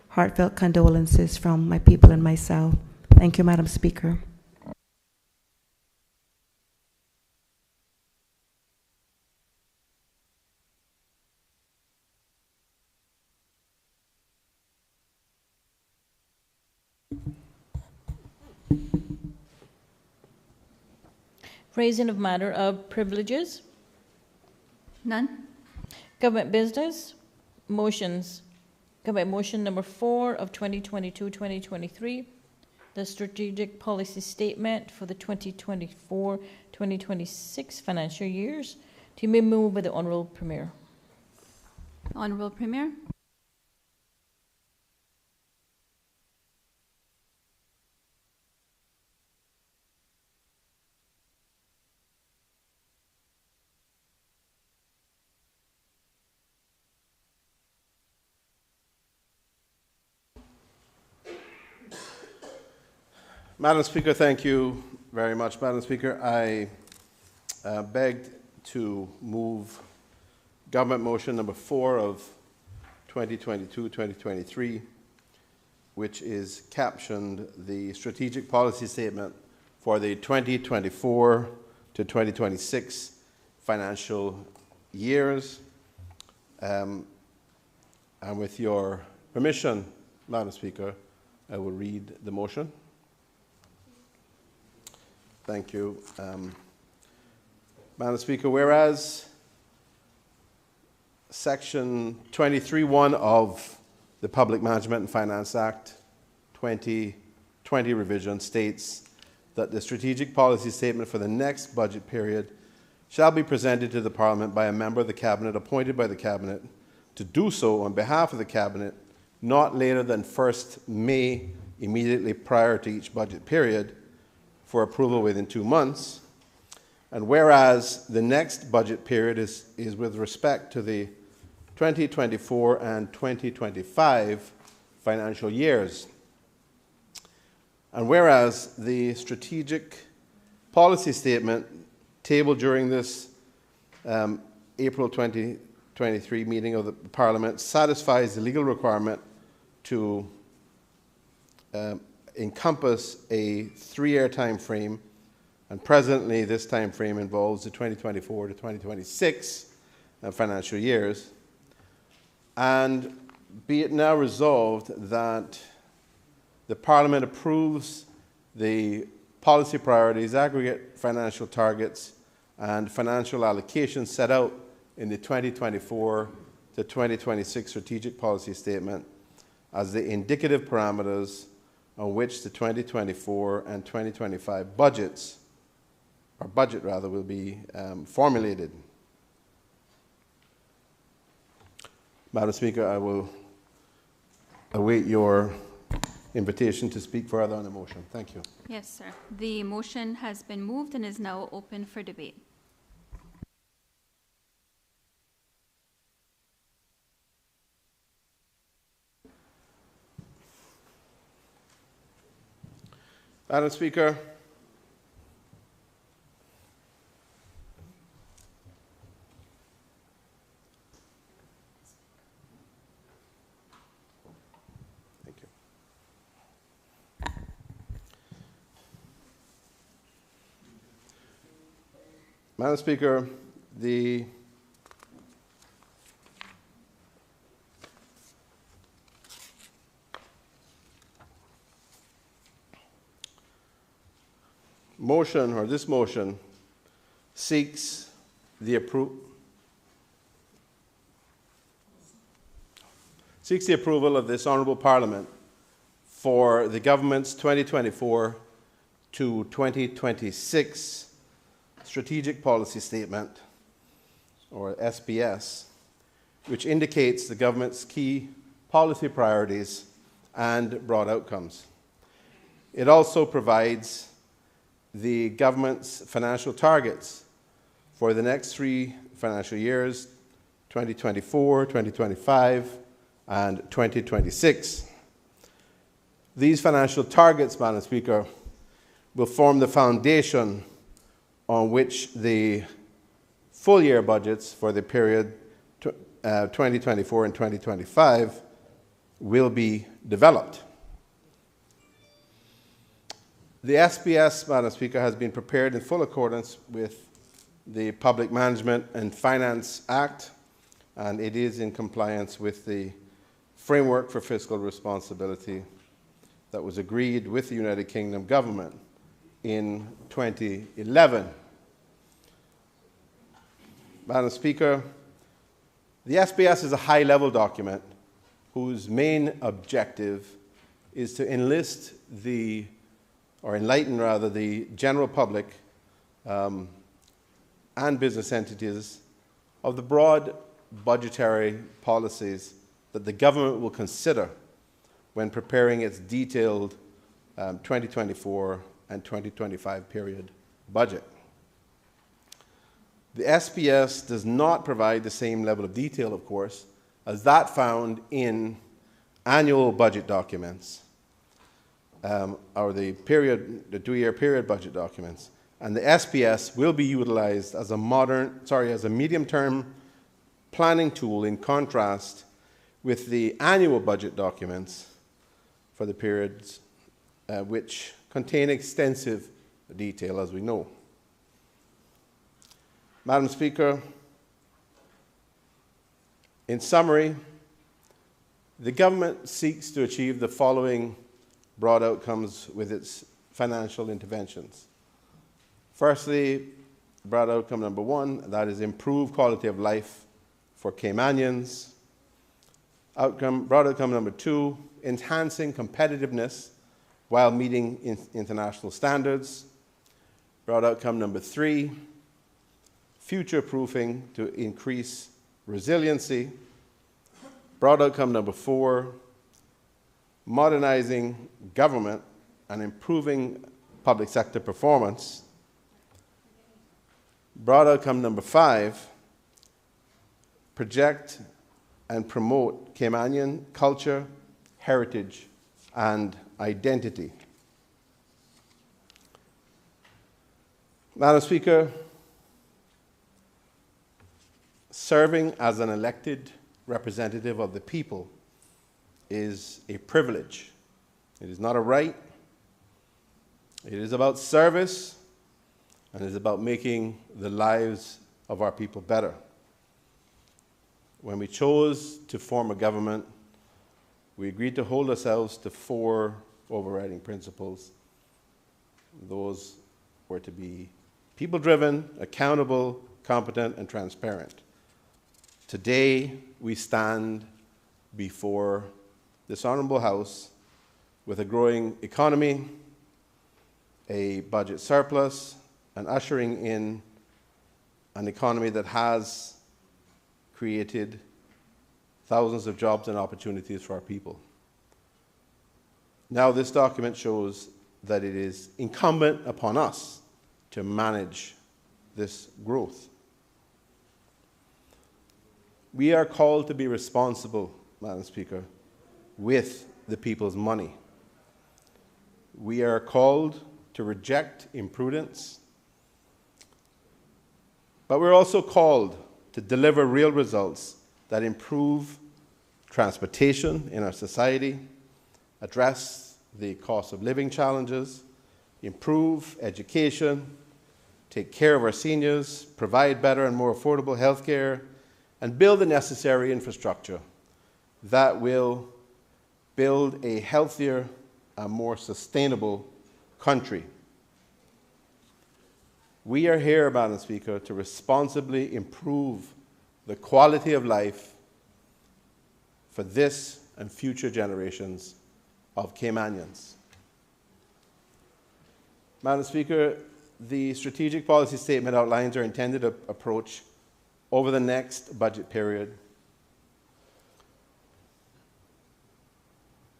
heartfelt condolences from my people and myself. Thank you, Madam Speaker. Raising of matter of privileges. None. Government business. Motions. Government motion number 4 of 2022-2023. The strategic policy statement for the 2024-2026 financial years to be moved by the Honourable Premier. Honourable Premier. Madam Speaker, thank you very much. Madam Speaker, I begged to move government motion number 4 of 2022-2023, which is captioned the strategic policy statement for the 2024 to 2026 financial years. And with your permission, Madam Speaker, I will read the motion. Thank you. Madam Speaker, whereas Section 23(1) of the Public Management and Finance Act 2020 revision states that the strategic policy statement for the next budget period shall be presented to the Parliament by a member of the Cabinet appointed by the Cabinet to do so on behalf of the Cabinet not later than 1st May, immediately prior to each budget period, for approval within 2 months. And whereas the next budget period is with respect to the 2024 and 2025 financial years. And whereas the strategic policy statement tabled during this April 2023 meeting of the Parliament satisfies the legal requirement to encompass a 3-year time frame, and presently this time frame involves the 2024 to 2026 financial years. And be it now resolved that the Parliament approves the policy priorities, aggregate financial targets, and financial allocations set out in the 2024 to 2026 strategic policy statement as the indicative parameters on which the 2024 and 2025 budget will be formulated. Madam Speaker, I will await your invitation to speak further on the motion. Thank you. Yes, sir. The motion has been moved and is now open for debate. Madam Speaker, thank you. Madam Speaker, the motion, or this motion, seeks the approval of this Honourable Parliament for the Government's 2024 to 2026 Strategic Policy Statement, or SPS, which indicates the Government's key policy priorities and broad outcomes. It also provides the Government's financial targets for the next 3 financial years, 2024, 2025, and 2026. These financial targets, Madam Speaker, will form the foundation on which the full year budgets for the period 2024 and 2025 will be developed. The SPS, Madam Speaker, has been prepared in full accordance with the Public Management and Finance Act, and it is in compliance with the framework for fiscal responsibility that was agreed with the United Kingdom government in 2011. Madam Speaker, the SPS is a high-level document whose main objective is to enlist enlighten the general public and business entities of the broad budgetary policies that the government will consider when preparing its detailed 2024 and 2025 period budget. The SPS does not provide the same level of detail, of course, as that found in annual budget documents, or the 2-year period budget documents. And the SPS will be utilized as a medium-term planning tool in contrast with the annual budget documents for the periods which contain extensive detail, as we know. Madam Speaker, in summary, the government seeks to achieve the following broad outcomes with its financial interventions. Firstly, broad outcome number 1, that is improved quality of life for Caymanians. Broad outcome number 2, enhancing competitiveness while meeting international standards. Broad outcome number 3, future-proofing to increase resiliency. Broad outcome number 4, modernizing government and improving public sector performance. Broad outcome number 5, project and promote Caymanian culture, heritage, and identity. Madam Speaker, serving as an elected representative of the people is a privilege. It is not a right. It is about service, and it is about making the lives of our people better. When we chose to form a government, we agreed to hold ourselves to 4 overriding principles. Those were to be people-driven, accountable, competent, and transparent. Today, we stand before this Honourable House with a growing economy, a budget surplus, and ushering in an economy that has created thousands of jobs and opportunities for our people. Now, this document shows that it is incumbent upon us to manage this growth. We are called to be responsible, Madam Speaker, with the people's money. We are called to reject imprudence, but we're also called to deliver real results that improve transportation in our society, address the cost of living challenges, improve education, take care of our seniors, provide better and more affordable health care, and build the necessary infrastructure that will build a healthier and more sustainable country. We are here, Madam Speaker, to responsibly improve the quality of life for this and future generations of Caymanians. Madam Speaker, the strategic policy statement outlines our intended approach over the next budget period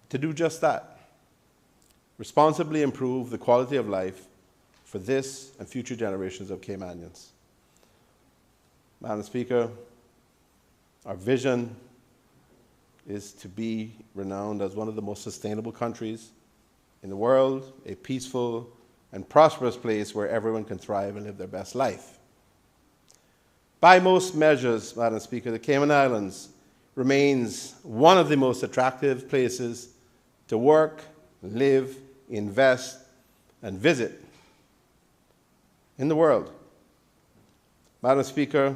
to do just that, responsibly improve the quality of life for this and future generations of Caymanians. Madam Speaker, our vision is to be renowned as one of the most sustainable countries in the world, a peaceful and prosperous place where everyone can thrive and live their best life. By most measures, Madam Speaker, the Cayman Islands remains one of the most attractive places to work, live, invest, and visit in the world. Madam Speaker,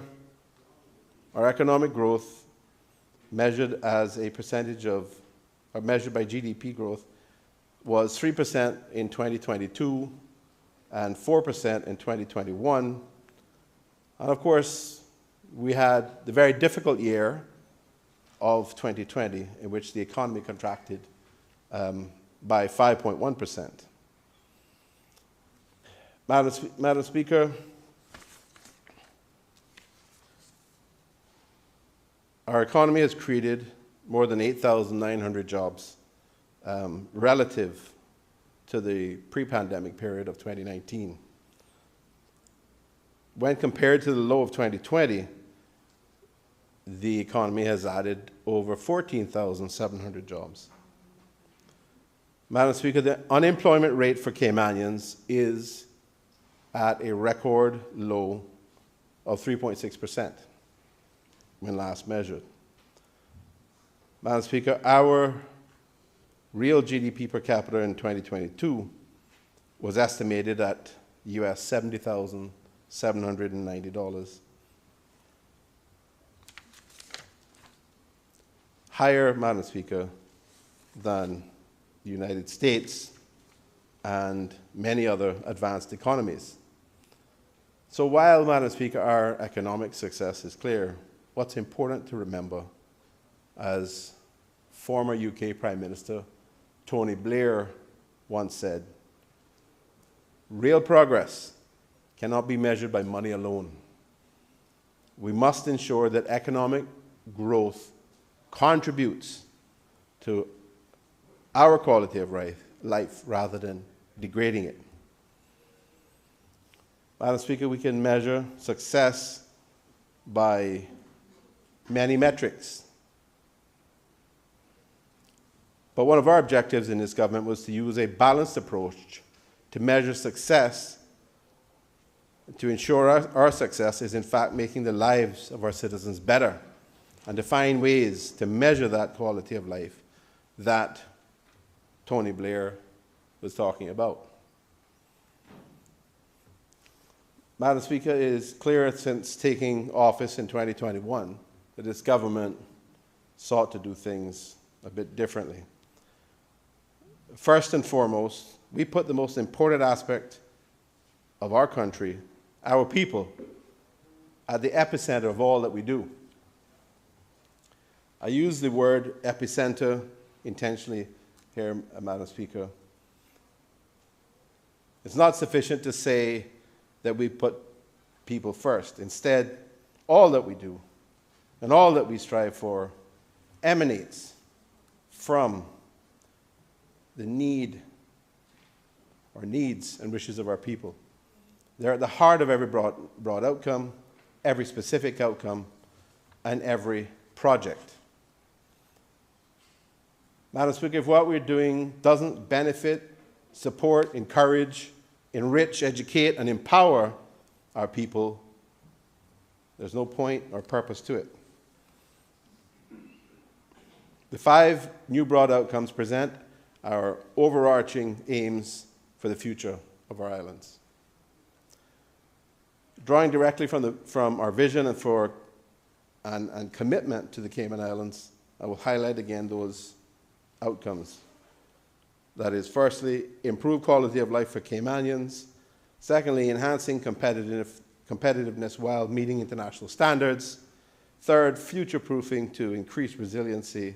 our economic growth, measured as a percentage of, or measured by GDP growth, was 3% in 2022 and 4% in 2021. And of course, we had the very difficult year of 2020, in which the economy contracted by 5.1%. Madam Speaker, our economy has created more than 8,900 jobs relative to the pre-pandemic period of 2019. When compared to the low of 2020, the economy has added over 14,700 jobs. Madam Speaker, the unemployment rate for Caymanians is at a record low of 3.6% when last measured. Madam Speaker, our real GDP per capita in 2022 was estimated at US $70,790. Higher, Madam Speaker, than the United States and many other advanced economies. So while, Madam Speaker, our economic success is clear, what's important to remember, as former UK Prime Minister Tony Blair once said, real progress cannot be measured by money alone. we must ensure that economic growth contributes to our quality of life rather than degrading it. Madam Speaker, we can measure success by many metrics. But one of our objectives in this government was to use a balanced approach to measure success, to ensure our success is in fact making the lives of our citizens better, and to find ways to measure that quality of life that Tony Blair was talking about. Madam Speaker, it is clear since taking office in 2021 that this government sought to do things a bit differently. First and foremost, we put the most important aspect of our country, our people, at the epicenter of all that we do. I use the word epicenter intentionally here, Madam Speaker. It's not sufficient to say that we put people first. Instead, all that we do and all that we strive for emanates from the need or needs and wishes of our people. They're at the heart of every broad outcome, every specific outcome, and every project. Madam Speaker, if what we're doing doesn't benefit, support, encourage, enrich, educate, and empower our people, there's no point or purpose to it. The 5 new broad outcomes present our overarching aims for the future of our islands. Drawing directly from our vision and commitment to the Cayman Islands, I will highlight again those outcomes. That is, firstly, improve quality of life for Caymanians. Secondly, enhancing competitiveness while meeting international standards. Third, future-proofing to increase resiliency.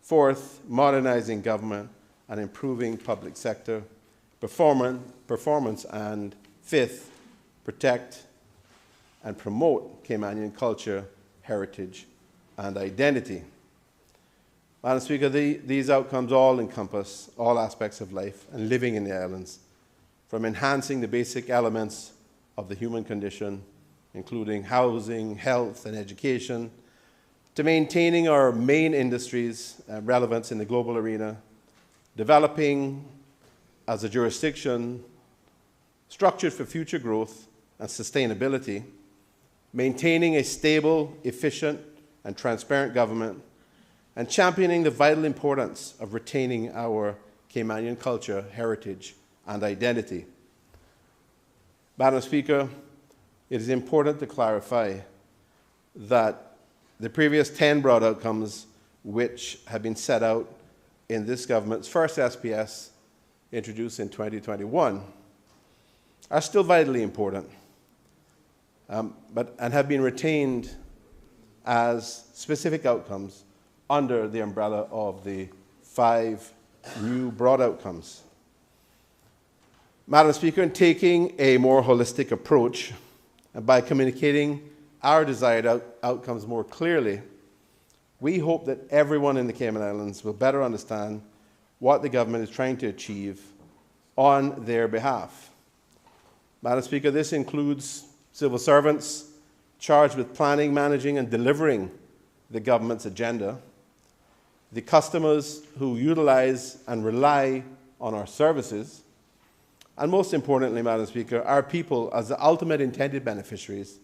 Fourth, modernizing government and improving public sector performance. And fifth, protect and promote Caymanian culture, heritage, and identity. Madam Speaker, these outcomes all encompass all aspects of life and living in the islands, from enhancing the basic elements of the human condition, including housing, health, and education, to maintaining our main industries' relevance in the global arena, developing as a jurisdiction structured for future growth and sustainability, maintaining a stable, efficient, and transparent government, and championing the vital importance of retaining our Caymanian culture, heritage, and identity. Madam Speaker, it is important to clarify that the previous 10 broad outcomes which have been set out in this government's first SPS, introduced in 2021, are still vitally important, and have been retained as specific outcomes under the umbrella of the 5 new broad outcomes. Madam Speaker, in taking a more holistic approach and by communicating our desired outcomes more clearly, we hope that everyone in the Cayman Islands will better understand what the government is trying to achieve on their behalf. Madam Speaker, this includes civil servants charged with planning, managing, and delivering the government's agenda, the customers who utilize and rely on our services, and most importantly, Madam Speaker, our people as the ultimate intended beneficiaries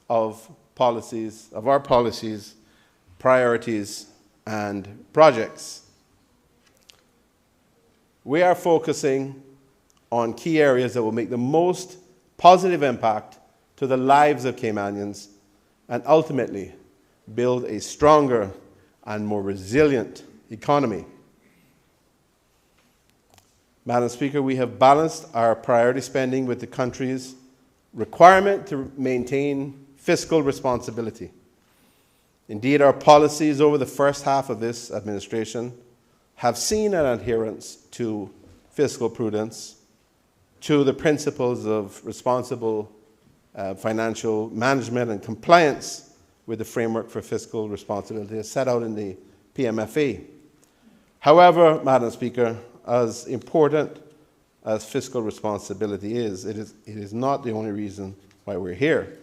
of our policies, priorities, and projects. We are focusing on key areas that will make the most positive impact to the lives of Caymanians and ultimately build a stronger and more resilient economy. Madam Speaker, we have balanced our priority spending with the country's requirement to maintain fiscal responsibility. Indeed, our policies over the first half of this administration have seen an adherence to fiscal prudence, to the principles of responsible financial management and compliance with the framework for fiscal responsibility as set out in the PMFA. However, Madam Speaker, as important as fiscal responsibility is, it is not the only reason why we're here.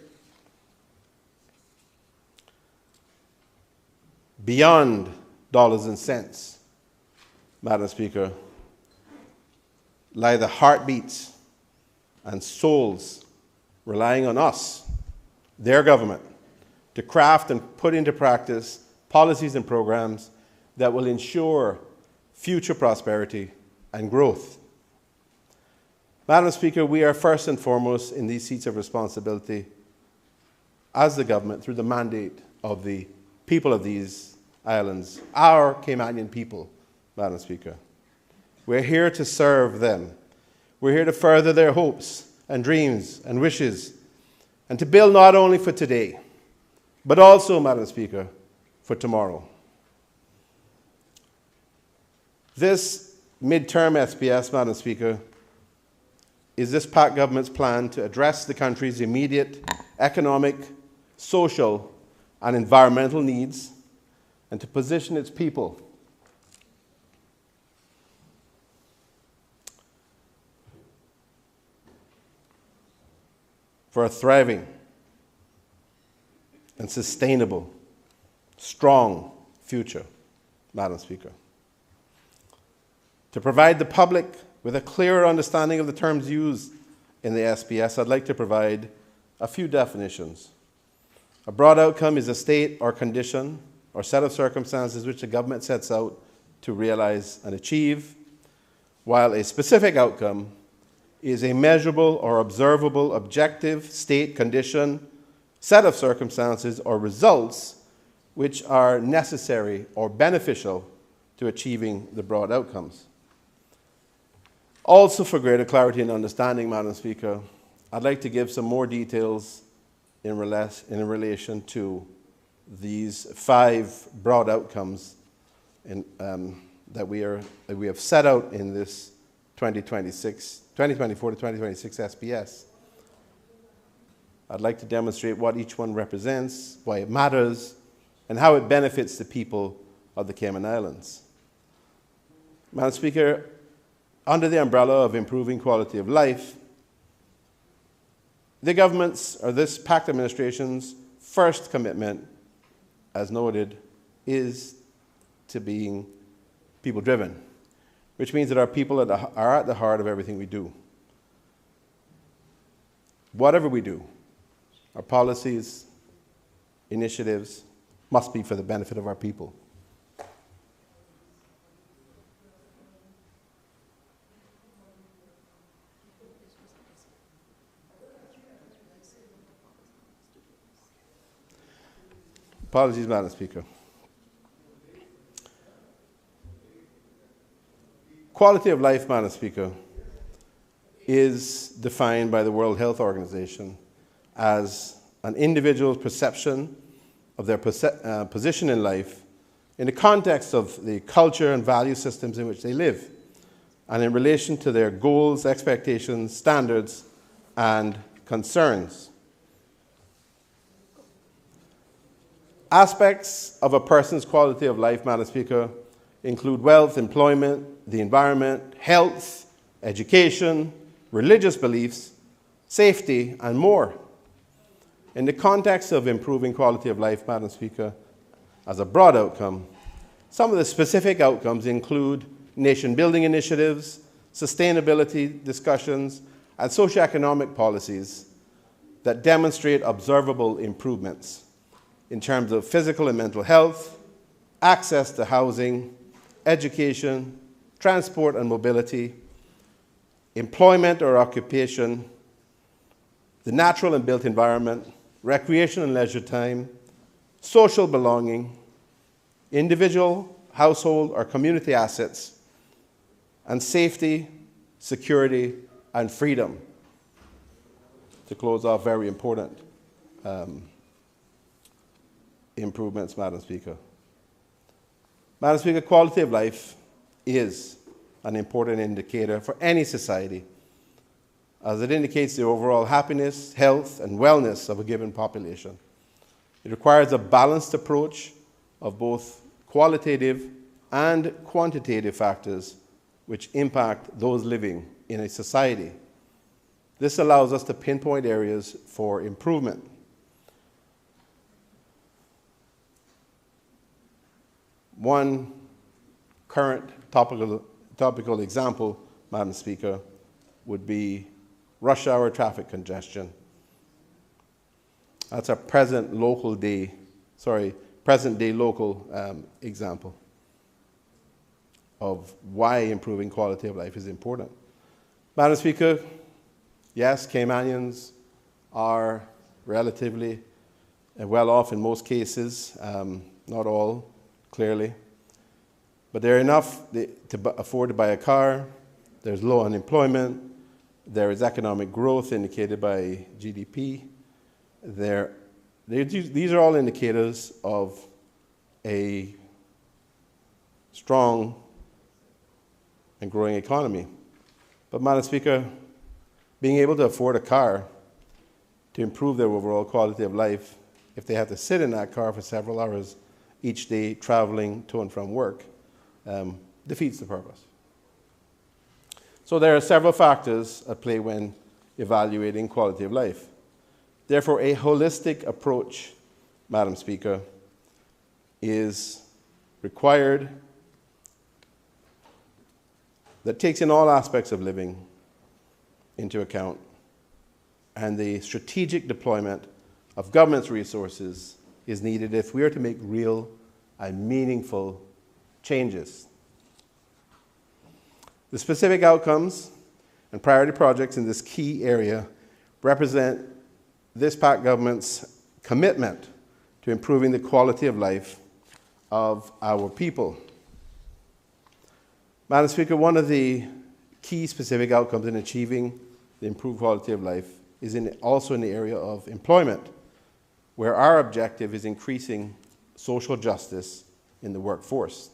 Beyond dollars and cents, Madam Speaker, lie the heartbeats and souls relying on us, their government, to craft and put into practice policies and programs that will ensure future prosperity and growth. Madam Speaker, we are first and foremost in these seats of responsibility as the government through the mandate of the people of these islands, our Caymanian people, Madam Speaker. We're here to serve them. We're here to further their hopes and dreams and wishes, and to build not only for today, but also, Madam Speaker, for tomorrow. This midterm SPS, Madam Speaker, is this PAC government's plan to address the country's immediate economic, social, and environmental needs, and to position its people for a thriving and sustainable, strong future, Madam Speaker. To provide the public with a clearer understanding of the terms used in the SPS, I'd like to provide a few definitions. A broad outcome is a state or condition or set of circumstances which the government sets out to realize and achieve, while a specific outcome is a measurable or observable objective state, condition, set of circumstances or results which are necessary or beneficial to achieving the broad outcomes. Also, for greater clarity and understanding, Madam Speaker, I'd like to give some more details in relation to these 5 broad outcomes that we have set out in this 2024 to 2026 SPS. I'd like to demonstrate what each one represents, why it matters, and how it benefits the people of the Cayman Islands. Madam Speaker, under the umbrella of improving quality of life, the government's, or this PAC administration's, first commitment, as noted, is to being people-driven, which means that our people are at the heart of everything we do. Whatever we do, our policies, initiatives, must be for the benefit of our people. Apologies, Madam Speaker. Quality of life, Madam Speaker, is defined by the World Health Organization as an individual's perception of their position in life in the context of the culture and value systems in which they live, and in relation to their goals, expectations, standards, and concerns. Aspects of a person's quality of life, Madam Speaker, include wealth, employment, the environment, health, education, religious beliefs, safety, and more. In the context of improving quality of life, Madam Speaker, as a broad outcome, some of the specific outcomes include nation-building initiatives, sustainability discussions, and socioeconomic policies that demonstrate observable improvements in terms of physical and mental health, access to housing, education, transport and mobility, employment or occupation, the natural and built environment, recreation and leisure time, social belonging, individual, household, or community assets, and safety, security, and freedom. To close off, very important improvements, Madam Speaker. Madam Speaker, quality of life is an important indicator for any society, as it indicates the overall happiness, health, and wellness of a given population. It requires a balanced approach of both qualitative and quantitative factors which impact those living in a society. This allows us to pinpoint areas for improvement. One current topical example, Madam Speaker, would be rush hour traffic congestion. That's a present day local example of why improving quality of life is important. Madam Speaker, yes, Caymanians are relatively well off in most cases, not all, clearly. But they're enough to afford to buy a car, there's low unemployment, there is economic growth indicated by GDP. These are all indicators of a strong and growing economy. But Madam Speaker, being able to afford a car to improve their overall quality of life, if they have to sit in that car for several hours each day traveling to and from work, defeats the purpose. So there are several factors at play when evaluating quality of life. Therefore, a holistic approach, Madam Speaker, is required that takes in all aspects of living into account, and the strategic deployment of government's resources is needed if we are to make real and meaningful changes. The specific outcomes and priority projects in this key area represent this PAC government's commitment to improving the quality of life of our people. Madam Speaker, one of the key specific outcomes in achieving the improved quality of life is also in the area of employment, where our objective is increasing social justice in the workforce.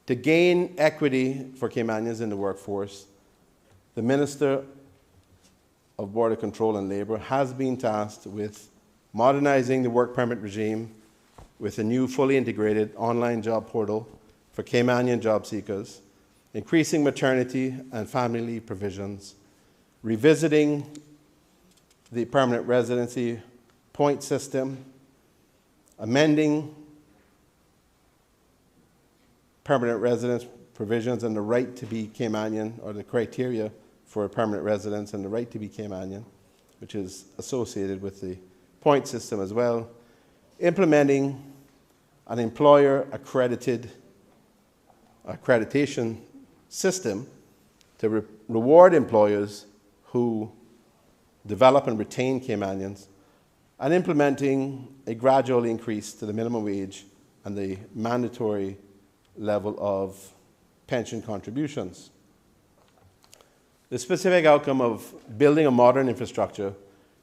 To gain equity for Caymanians in the workforce, the Minister of Border Control and Labour has been tasked with modernizing the work permit regime with a new fully integrated online job portal for Caymanian job seekers, increasing maternity and family leave provisions, revisiting the permanent residency point system, amending permanent residence provisions and the right to be Caymanian, or the criteria for a permanent residence and the right to be Caymanian, which is associated with the point system as well, implementing an employer accreditation system to reward employers who develop and retain Caymanians, and implementing a gradual increase to the minimum wage and the mandatory level of pension contributions. The specific outcome of building a modern infrastructure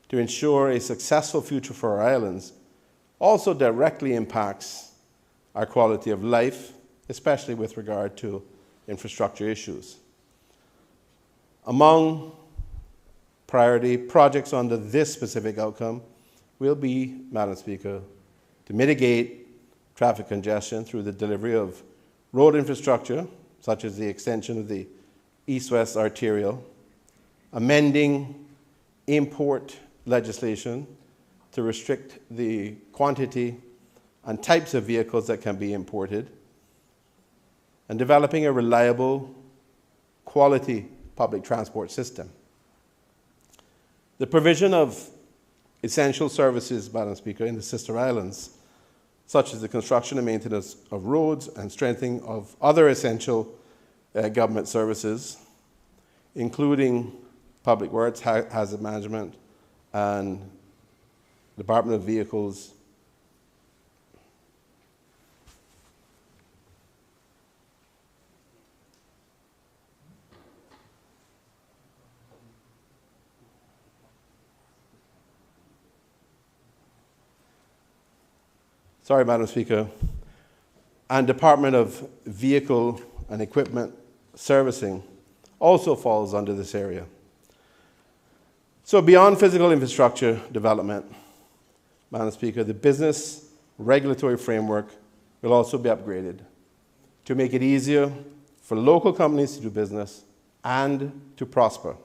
to ensure a successful future for our islands also directly impacts our quality of life, especially with regard to infrastructure issues. Among priority projects under this specific outcome will be, Madam Speaker, to mitigate traffic congestion through the delivery of road infrastructure, such as the extension of the east-west arterial, amending import legislation to restrict the quantity and types of vehicles that can be imported, and developing a reliable, quality public transport system. The provision of essential services, Madam Speaker, in the sister islands, such as the construction and maintenance of roads and strengthening of other essential government services, including public works, hazard management, and Department of Vehicles. Sorry, Madam Speaker, and Department of Vehicle and Equipment Servicing also falls under this area. So beyond physical infrastructure development, Madam Speaker, the business regulatory framework will also be upgraded to make it easier for local companies to do business and to prosper.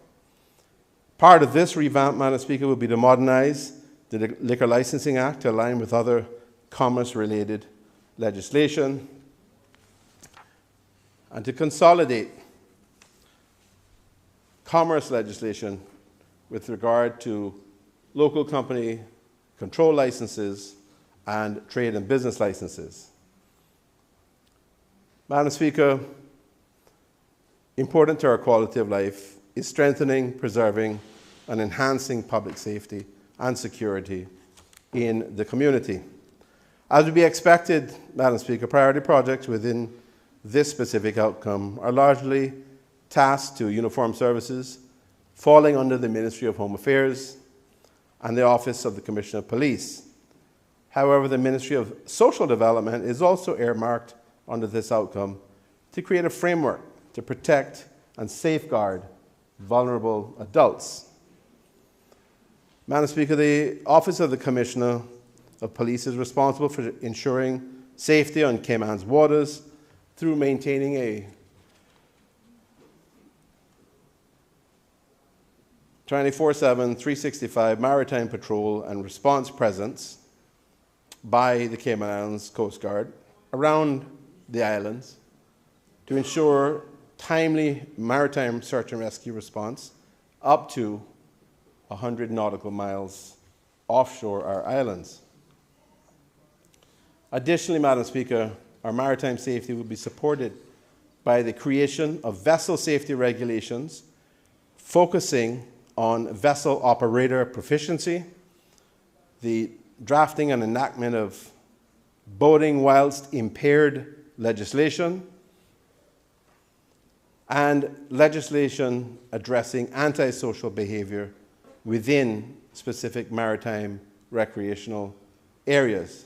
Part of this revamp, Madam Speaker, will be to modernize the Liquor Licensing Act to align with other commerce-related legislation and to consolidate commerce legislation with regard to local company control licenses and trade and business licenses. Madam Speaker, important to our quality of life is strengthening, preserving, and enhancing public safety and security in the community. As would be expected, Madam Speaker, priority projects within this specific outcome are largely tasked to uniformed services, falling under the Ministry of Home Affairs and the Office of the Commissioner of Police. However, the Ministry of Social Development is also earmarked under this outcome to create a framework to protect and safeguard vulnerable adults. Madam Speaker, the Office of the Commissioner of Police is responsible for ensuring safety on Cayman's waters through maintaining a 24/7, 365 maritime patrol and response presence by the Cayman Islands Coast Guard around the islands to ensure timely maritime search and rescue response up to 100 nautical miles offshore our islands. Additionally, Madam Speaker, our maritime safety will be supported by the creation of vessel safety regulations focusing on vessel operator proficiency, the drafting and enactment of boating whilst impaired legislation, and legislation addressing antisocial behavior within specific maritime recreational areas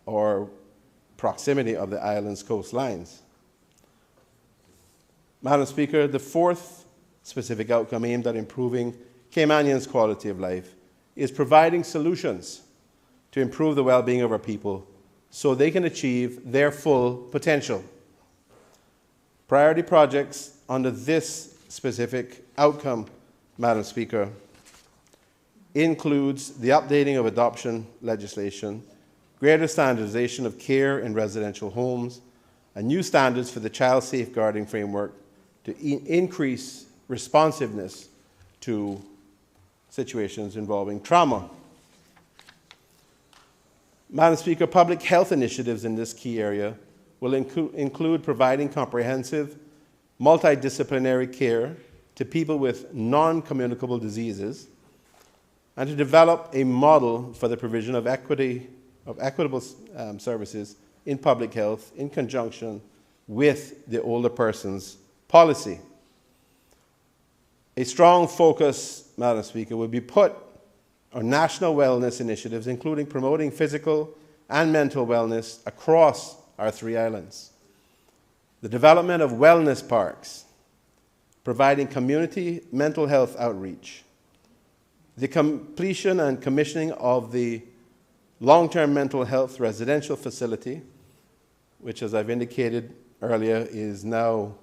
or proximity of the island's coastlines. Madam Speaker, the fourth specific outcome aimed at improving Caymanians' quality of life is providing solutions to improve the well-being of our people so they can achieve their full potential. Priority projects under this specific outcome, Madam Speaker, includes the updating of adoption legislation, greater standardization of care in residential homes, and new standards for the child safeguarding framework to increase responsiveness to situations involving trauma. Madam Speaker, public health initiatives in this key area will include providing comprehensive, multidisciplinary care to people with non-communicable diseases and to develop a model for the provision of equitable services in public health in conjunction with the older persons policy. A strong focus, Madam Speaker, will be put on national wellness initiatives, including promoting physical and mental wellness across our three islands. The development of wellness parks, providing community mental health outreach, the completion and commissioning of the long-term mental health residential facility, which, as I've indicated earlier, is now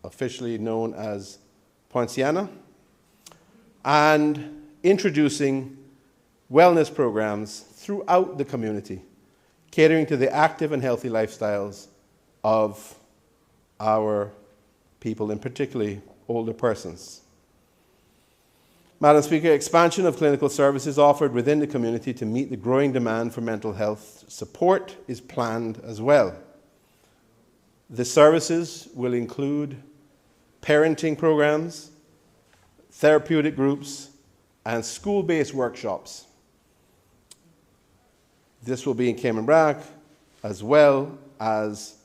officially known as Poinciana, and introducing wellness programs throughout the community, catering to the active and healthy lifestyles of our people, and particularly older persons. Madam Speaker, expansion of clinical services offered within the community to meet the growing demand for mental health support is planned as well. The services will include parenting programs, therapeutic groups, and school-based workshops. This will be in Cayman Brac, as well as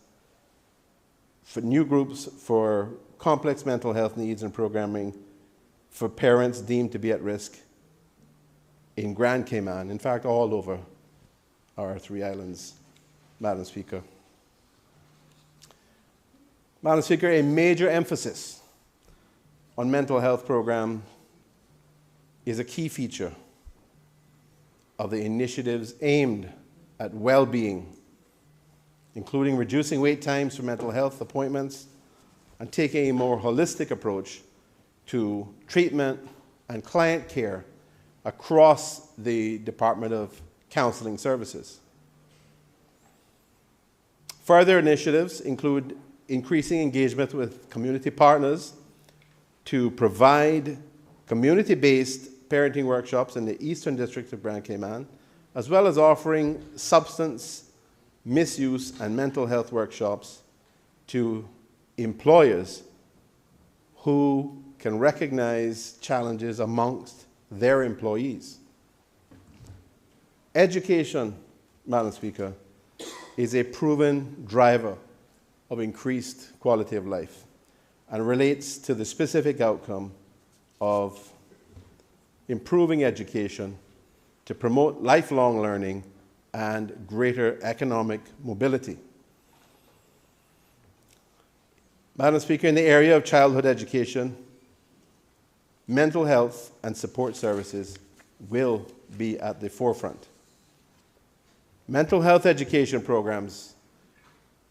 for new groups for complex mental health needs and programming for parents deemed to be at risk in Grand Cayman, in fact, all over our three islands, Madam Speaker. Madam Speaker, a major emphasis on mental health program is a key feature of the initiatives aimed at well-being, including reducing wait times for mental health appointments and taking a more holistic approach to treatment and client care across the Department of Counseling Services. Further initiatives include increasing engagement with community partners to provide community-based parenting workshops in the Eastern District of Grand Cayman, as well as offering substance misuse and mental health workshops to employers who can recognize challenges amongst their employees. Education, Madam Speaker, is a proven driver of increased quality of life and relates to the specific outcome of improving education to promote lifelong learning and greater economic mobility. Madam Speaker, in the area of childhood education, mental health and support services will be at the forefront. Mental health education programs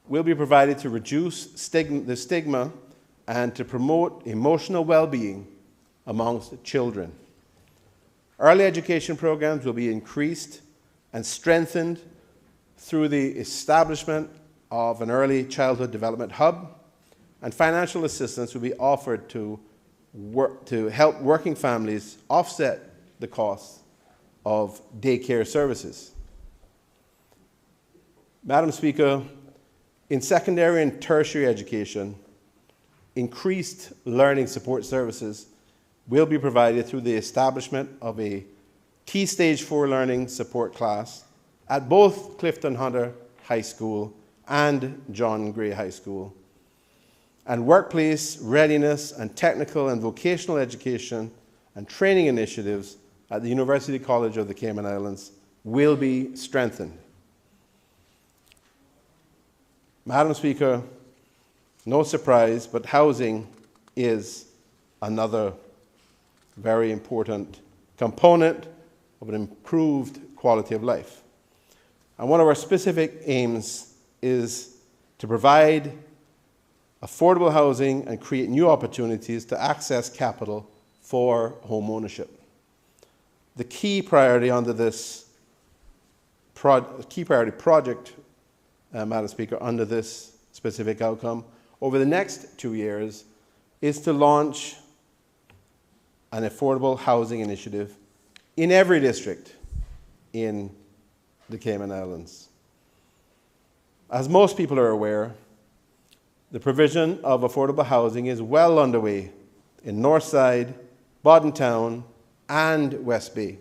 will be provided to reduce the stigma and to promote emotional well-being amongst children. Early education programs will be increased and strengthened through the establishment of an early childhood development hub, and financial assistance will be offered to help working families offset the costs of daycare services. Madam Speaker, in secondary and tertiary education, increased learning support services will be provided through the establishment of a Key Stage 4 learning support class at both Clifton Hunter High School and John Gray High School. And workplace readiness and technical and vocational education and training initiatives at the University College of the Cayman Islands will be strengthened. Madam Speaker, no surprise, but housing is another very important component of an improved quality of life. And one of our specific aims is to provide affordable housing and create new opportunities to access capital for home ownership. The key priority under this project, Madam Speaker, under this specific outcome over the next 2 years is to launch an affordable housing initiative in every district in the Cayman Islands. As most people are aware, the provision of affordable housing is well underway in Northside, Boddentown, and West Bay.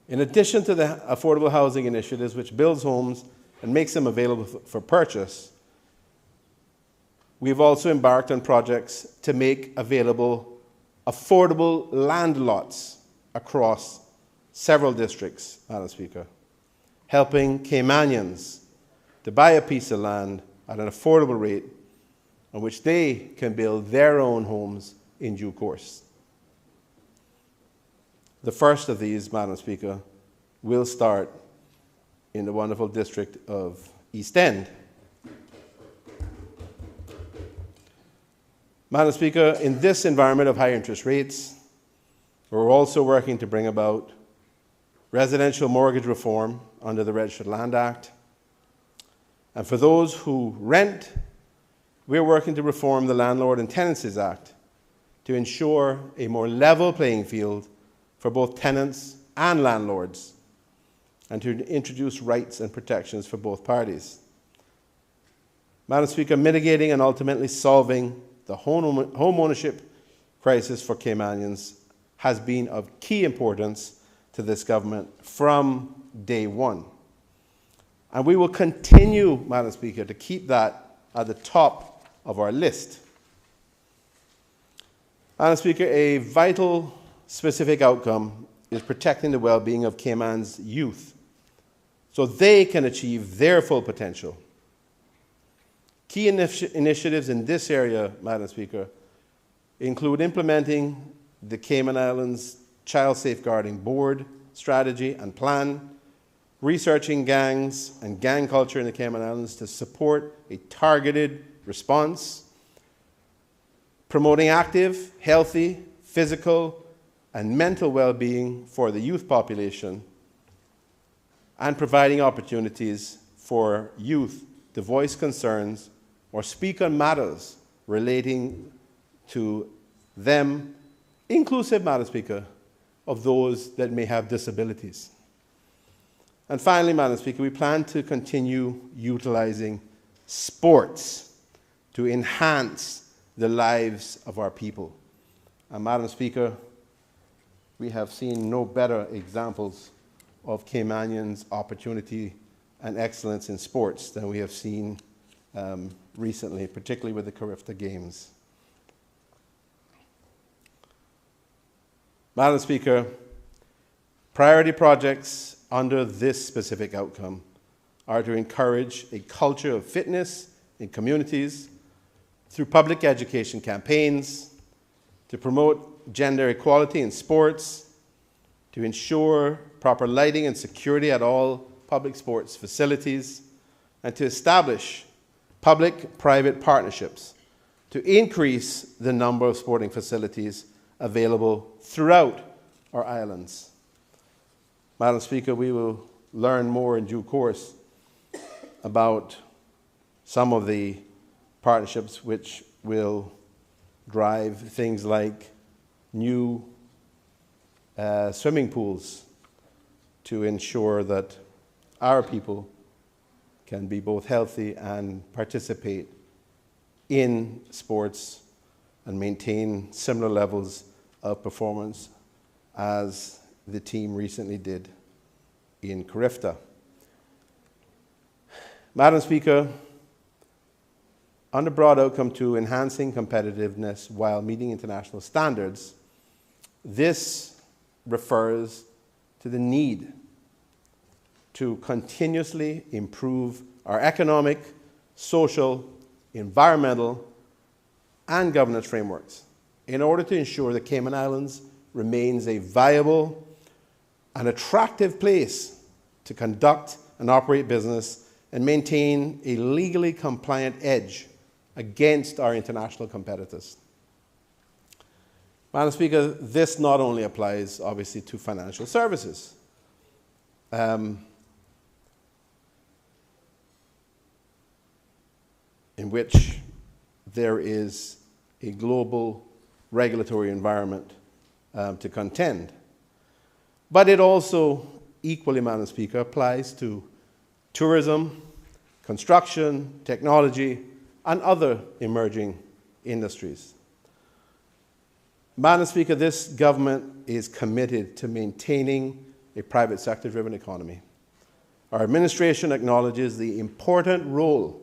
In addition to the affordable housing initiatives, which builds homes and makes them available for purchase, we've also embarked on projects to make available affordable land lots across several districts, Madam Speaker, helping Caymanians to buy a piece of land at an affordable rate on which they can build their own homes in due course. The first of these, Madam Speaker, will start in the wonderful district of East End. Madam Speaker, in this environment of high interest rates, we're also working to bring about residential mortgage reform under the Registered Land Act. And for those who rent, we're working to reform the Landlord and Tenancies Act to ensure a more level playing field for both tenants and landlords, and to introduce rights and protections for both parties. Madam Speaker, mitigating and ultimately solving the home ownership crisis for Caymanians has been of key importance to this government from day one. And we will continue, Madam Speaker, to keep that at the top of our list. Madam Speaker, a vital specific outcome is protecting the well-being of Cayman's youth so they can achieve their full potential. Key initiatives in this area, Madam Speaker, include implementing the Cayman Islands Child Safeguarding Board strategy and plan, researching gangs and gang culture in the Cayman Islands to support a targeted response, promoting active, healthy, physical, and mental well-being for the youth population, and providing opportunities for youth to voice concerns or speak on matters relating to them, inclusive, Madam Speaker, of those that may have disabilities. And finally, Madam Speaker, we plan to continue utilizing sports to enhance the lives of our people. And Madam Speaker, we have seen no better examples of Caymanians' opportunity and excellence in sports than we have seen recently, particularly with the Carifta Games. Madam Speaker, priority projects under this specific outcome are to encourage a culture of fitness in communities through public education campaigns, to promote gender equality in sports, to ensure proper lighting and security at all public sports facilities, and to establish public-private partnerships to increase the number of sporting facilities available throughout our islands. Madam Speaker, we will learn more in due course about some of the partnerships which will drive things like new swimming pools to ensure that our people can be both healthy and participate in sports and maintain similar levels of performance as the team recently did in Carifta. Madam Speaker, on the broad outcome to enhancing competitiveness while meeting international standards, this refers to the need to continuously improve our economic, social, environmental, and governance frameworks in order to ensure that Cayman Islands remains a viable and attractive place to conduct and operate business and maintain a legally compliant edge against our international competitors. Madam Speaker, this not only applies, obviously, to financial services. In which there is a global regulatory environment to contend. But it also, equally, Madam Speaker, applies to tourism, construction, technology, and other emerging industries. Madam Speaker, this government is committed to maintaining a private sector-driven economy. Our administration acknowledges the important role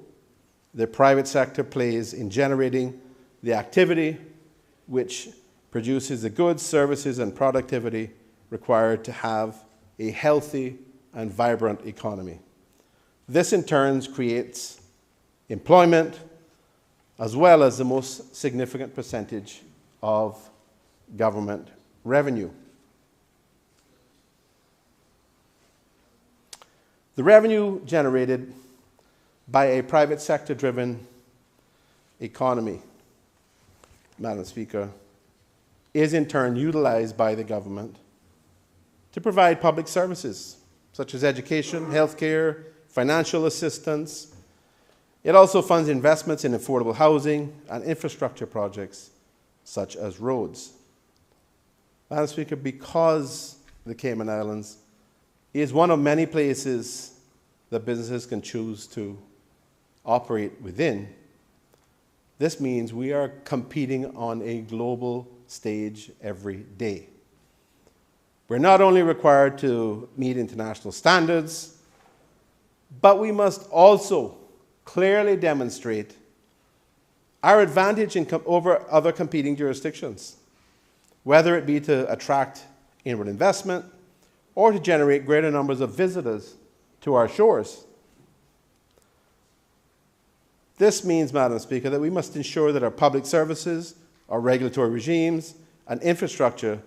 the private sector plays in generating the activity which produces the goods, services, and productivity required to have a healthy and vibrant economy. This, in turn, creates employment as well as the most significant percentage of government revenue. The revenue generated by a private sector-driven economy, Madam Speaker, is in turn utilized by the government to provide public services such as education, healthcare, financial assistance. It also funds investments in affordable housing and infrastructure projects such as roads. Madam Speaker, because the Cayman Islands is one of many places that businesses can choose to operate within, this means we are competing on a global stage every day. We're not only required to meet international standards, but we must also clearly demonstrate our advantage over other competing jurisdictions, whether it be to attract inward investment or to generate greater numbers of visitors to our shores. This means, Madam Speaker, that we must ensure that our public services, our regulatory regimes, and infrastructure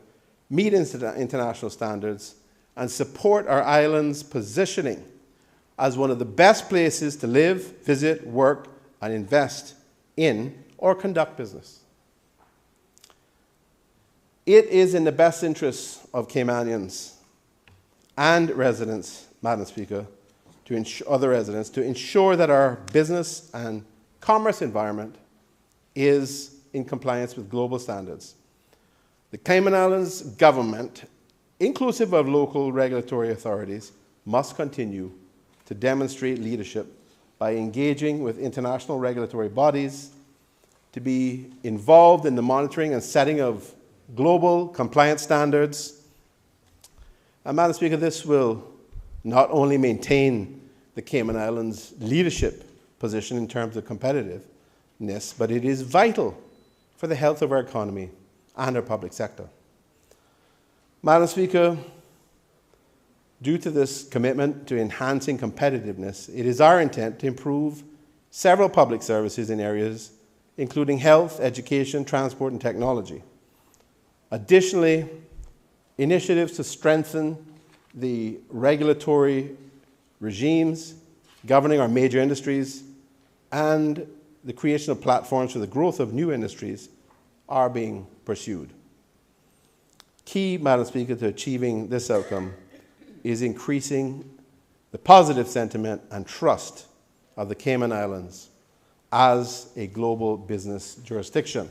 meet international standards and support our island's positioning as one of the best places to live, visit, work, and invest in or conduct business. It is in the best interests of Caymanians and residents, Madam Speaker, other residents, to ensure that our business and commerce environment is in compliance with global standards. The Cayman Islands government, inclusive of local regulatory authorities, must continue to demonstrate leadership by engaging with international regulatory bodies, to be involved in the monitoring and setting of global compliance standards. And Madam Speaker, this will not only maintain the Cayman Islands' leadership position in terms of competitiveness, but it is vital for the health of our economy and our public sector. Madam Speaker, due to this commitment to enhancing competitiveness, it is our intent to improve several public services in areas including health, education, transport, and technology. Additionally, initiatives to strengthen the regulatory regimes governing our major industries and the creation of platforms for the growth of new industries are being pursued. Key, Madam Speaker, to achieving this outcome is increasing the positive sentiment and trust of the Cayman Islands as a global business jurisdiction.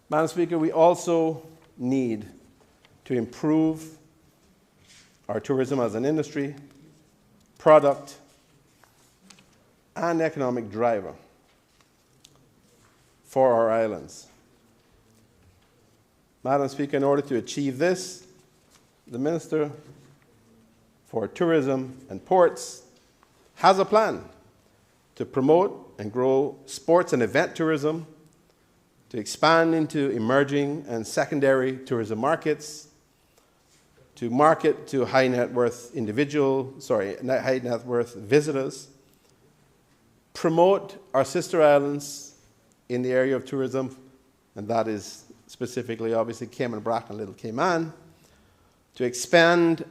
Madam Speaker, we also need to improve our tourism as an industry, product, and economic driver for our islands. Madam Speaker, in order to achieve this, the Minister for Tourism and Ports has a plan to promote and grow sports and event tourism, to expand into emerging and secondary tourism markets, to market to high net worth visitors, promote our sister islands in the area of tourism, and that is specifically, obviously, Cayman Brac and Little Cayman, to expand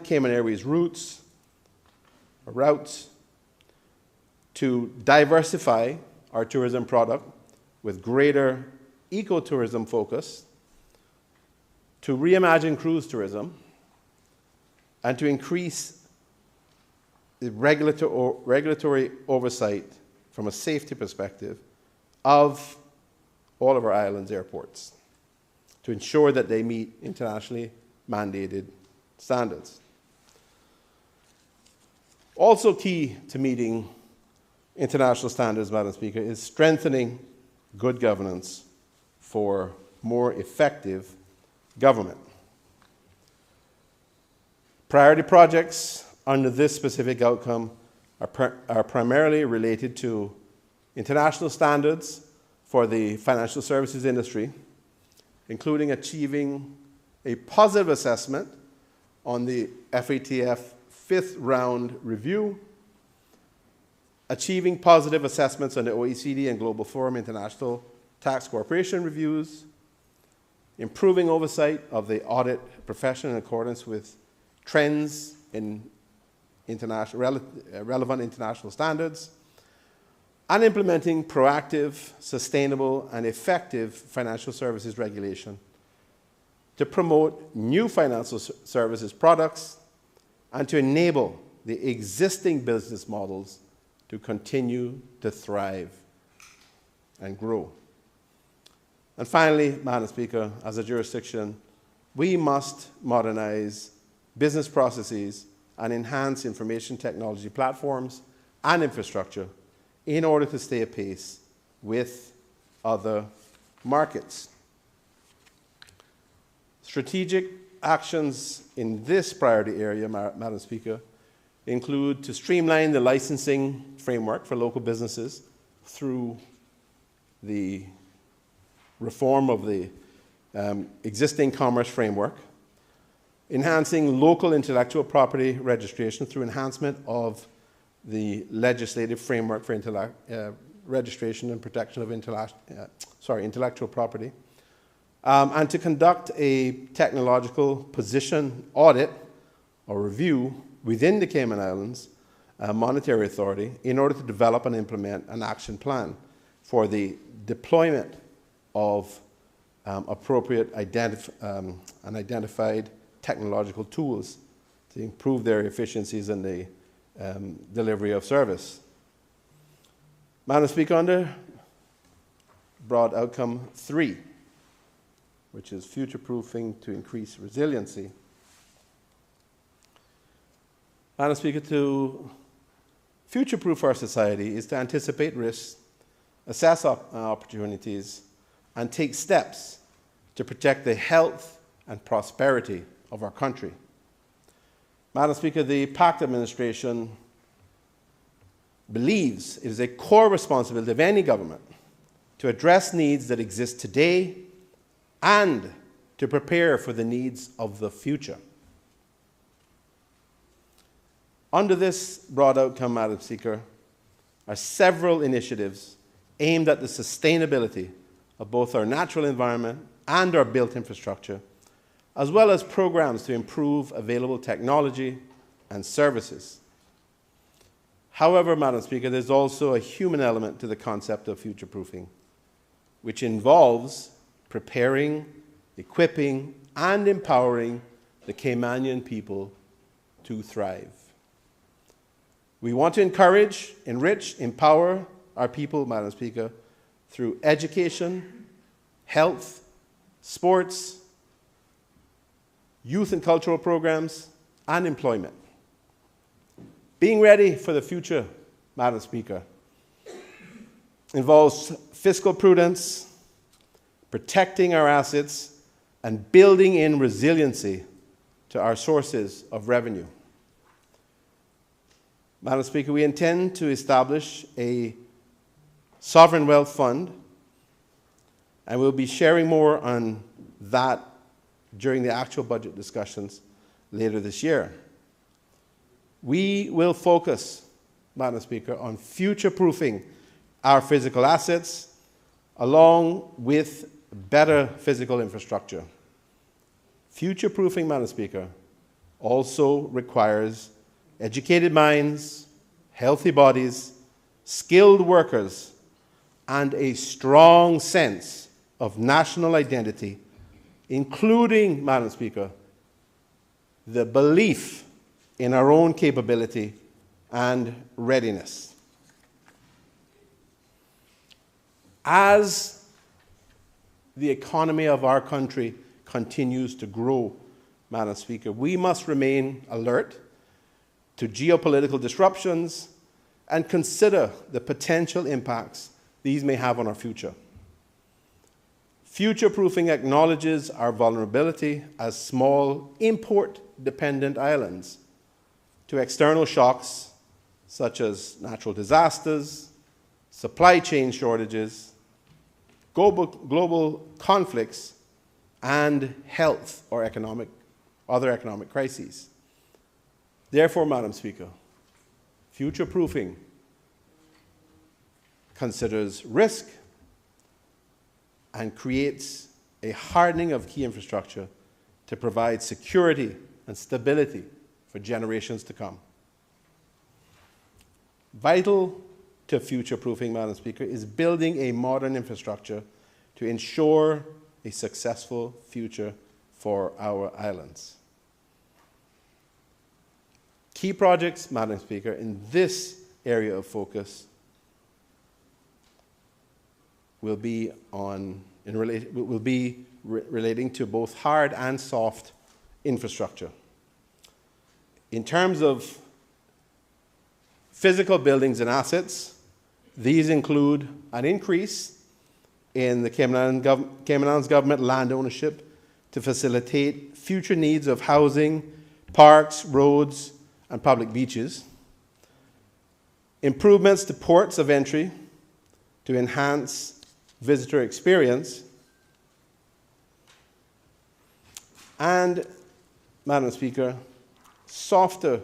Cayman Airways routes, to diversify our tourism product with greater ecotourism focus, to reimagine cruise tourism, and to increase the regulatory oversight from a safety perspective of all of our islands' airports to ensure that they meet internationally mandated standards. Also key to meeting international standards, Madam Speaker, is strengthening good governance for more effective government. Priority projects under this specific outcome are primarily related to international standards for the financial services industry, including achieving a positive assessment on the FATF fifth round review, achieving positive assessments on the OECD and Global Forum International Tax Cooperation reviews, improving oversight of the audit profession in accordance with trends in relevant international standards, and implementing proactive, sustainable, and effective financial services regulation to promote new financial services products and to enable the existing business models to continue to thrive and grow. And finally, Madam Speaker, as a jurisdiction, we must modernize business processes and enhance information technology platforms and infrastructure in order to stay apace with other markets. Strategic actions in this priority area, Madam Speaker, include to streamline the licensing framework for local businesses through the reform of the existing commerce framework, enhancing local intellectual property registration through enhancement of the legislative framework for registration and protection of intellectual property, and to conduct a technological position audit or review within the Cayman Islands Monetary Authority in order to develop and implement an action plan for the deployment of appropriate and identified technological tools to improve their efficiencies in the delivery of service. Madam Speaker, under broad outcome 3, which is future-proofing to increase resiliency. Madam Speaker, to future-proof our society is to anticipate risks, assess opportunities, and take steps to protect the health and prosperity of our country. Madam Speaker, the PACT administration believes it is a core responsibility of any government to address needs that exist today and to prepare for the needs of the future. Under this broad outcome, Madam Speaker, are several initiatives aimed at the sustainability of both our natural environment and our built infrastructure, as well as programs to improve available technology and services. However, Madam Speaker, there's also a human element to the concept of future-proofing, which involves preparing, equipping, and empowering the Caymanian people to thrive. We want to encourage, enrich, empower our people, Madam Speaker, through education, health, sports, youth and cultural programs, and employment. Being ready for the future, Madam Speaker, involves fiscal prudence, protecting our assets, and building in resiliency to our sources of revenue. Madam Speaker, we intend to establish a sovereign wealth fund, and we'll be sharing more on that during the actual budget discussions later this year. We will focus, Madam Speaker, on future-proofing our physical assets along with better physical infrastructure. Future-proofing, Madam Speaker, also requires educated minds, healthy bodies, skilled workers, and a strong sense of national identity, including, Madam Speaker, the belief in our own capability and readiness. As the economy of our country continues to grow, Madam Speaker, we must remain alert to geopolitical disruptions and consider the potential impacts these may have on our future. Future-proofing acknowledges our vulnerability as small, import-dependent islands to external shocks such as natural disasters, supply chain shortages, global conflicts, and health or other economic crises. Therefore, Madam Speaker, future-proofing considers risk and creates a hardening of key infrastructure to provide security and stability for generations to come. Vital to future-proofing, Madam Speaker, is building a modern infrastructure to ensure a successful future for our islands. Key projects, Madam Speaker, in this area of focus will be relating to both hard and soft infrastructure. In terms of physical buildings and assets, these include an increase in the Cayman Islands government land ownership to facilitate future needs of housing, parks, roads, and public beaches, improvements to ports of entry to enhance visitor experience, and, Madam Speaker, softer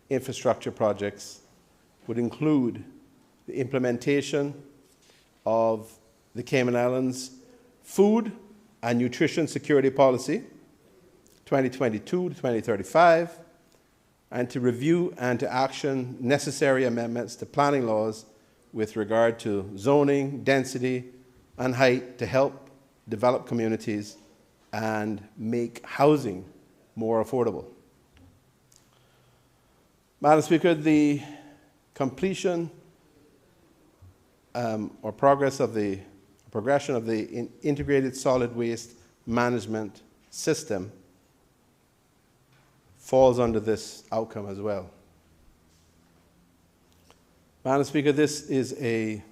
infrastructure projects would include the implementation of the Cayman Islands food and nutrition security policy, 2022 to 2035, and to review and to action necessary amendments to planning laws with regard to zoning, density, and height to help develop communities and make housing more affordable. Madam Speaker, the completion or progression of the integrated solid waste management system falls under this outcome as well. Madam Speaker, this is a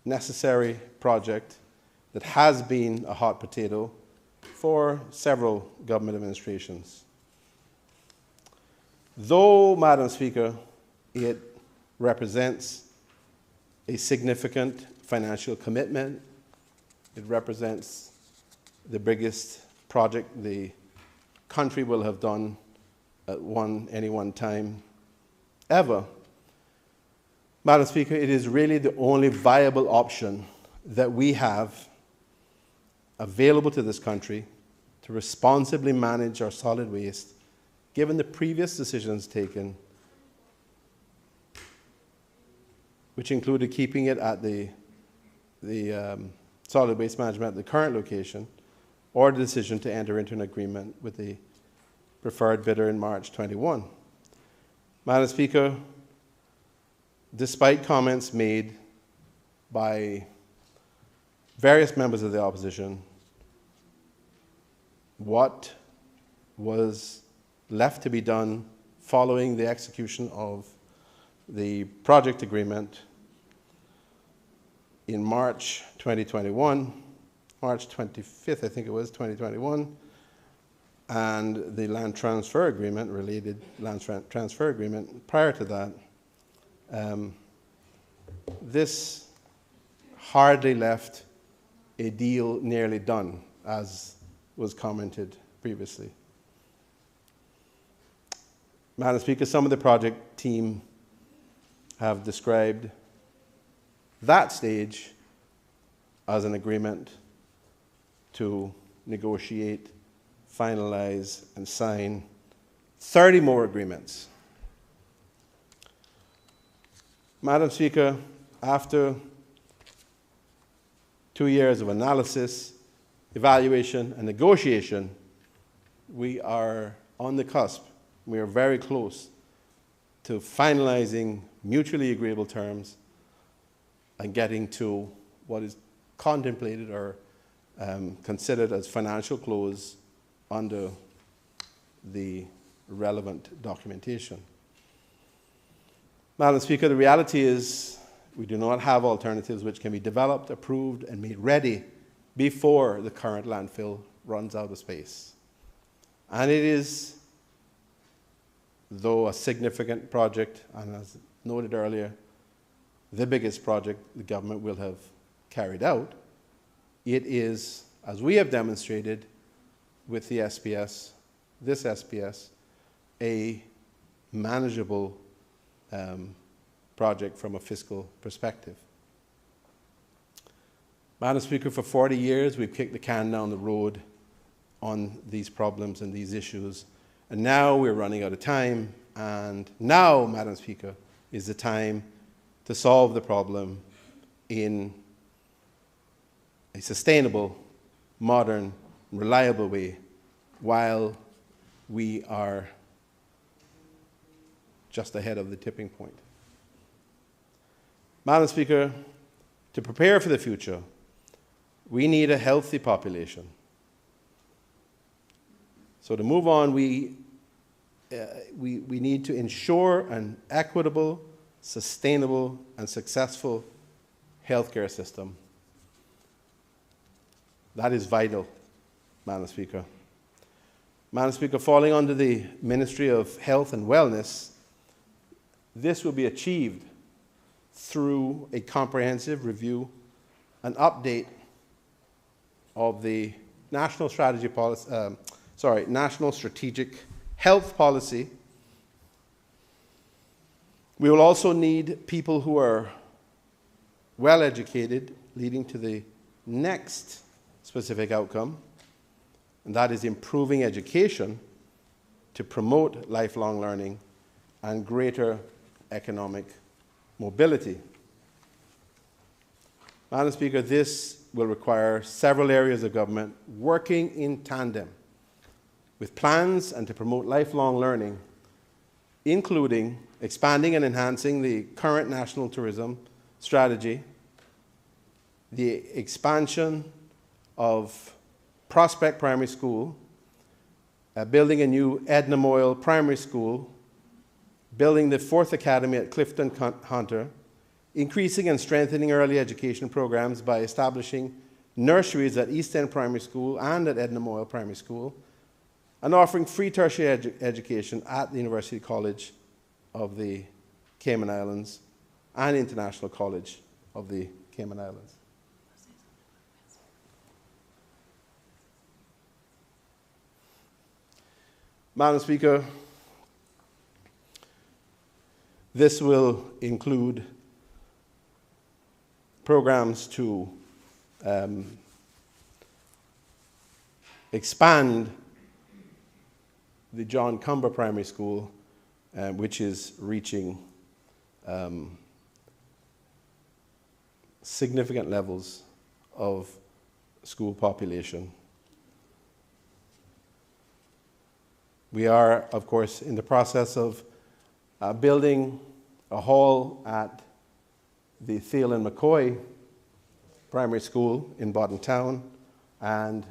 necessary project that has been a hot potato for several government administrations. Though, Madam Speaker, it represents a significant financial commitment, it represents the biggest project the country will have done at any one time ever. Madam Speaker, it is really the only viable option that we have available to this country to responsibly manage our solid waste, given the previous decisions taken, which included keeping it at the solid waste management at the current location, or the decision to enter into an agreement with the preferred bidder in March 21. Madam Speaker, despite comments made by various members of the opposition, what was left to be done following the execution of the project agreement in March 2021, March 25th, I think it was, 2021, and the land transfer agreement, related land transfer agreement prior to that, this hardly left a deal nearly done, as was commented previously. Madam Speaker, some of the project team have described that stage as an agreement to negotiate, finalize, and sign 30 more agreements. Madam Speaker, after 2 years of analysis, evaluation, and negotiation, we are on the cusp. We are very close to finalizing mutually agreeable terms and getting to what is contemplated or considered as financial close under the relevant documentation. Madam Speaker, the reality is we do not have alternatives which can be developed, approved, and made ready before the current landfill runs out of space. And it is, though a significant project, and as noted earlier, the biggest project the government will have carried out, it is, as we have demonstrated with the SPS, this SPS, a manageable project from a fiscal perspective. Madam Speaker, for 40 years we've kicked the can down the road on these problems and these issues, and now we're running out of time, and now, Madam Speaker, is the time to solve the problem in a sustainable, modern, reliable way while we are just ahead of the tipping point. Madam Speaker, to prepare for the future, we need a healthy population. So to move on, we need to ensure an equitable, sustainable, and successful healthcare system. That is vital, Madam Speaker. Madam Speaker, falling under the Ministry of Health and Wellness, this will be achieved through a comprehensive review and update of the National Strategic Health Policy. We will also need people who are well educated, leading to the next specific outcome, and that is improving education to promote lifelong learning and greater economic mobility. Madam Speaker, this will require several areas of government working in tandem with plans and to promote lifelong learning, including expanding and enhancing the current national tourism strategy, the expansion of Prospect Primary School, building a new Edna Moyle Primary School, building the 4th Academy at Clifton Hunter, increasing and strengthening early education programs by establishing nurseries at East End Primary School and at Edna Moyle Primary School, and offering free tertiary education at the University College of the Cayman Islands and International College of the Cayman Islands. Madam Speaker, this will include programs to expand the John Cumber Primary School, which is reaching significant levels of school population. We are, of course, in the process of building a hall at the Thiel and McCoy Primary School in Bodden Town, and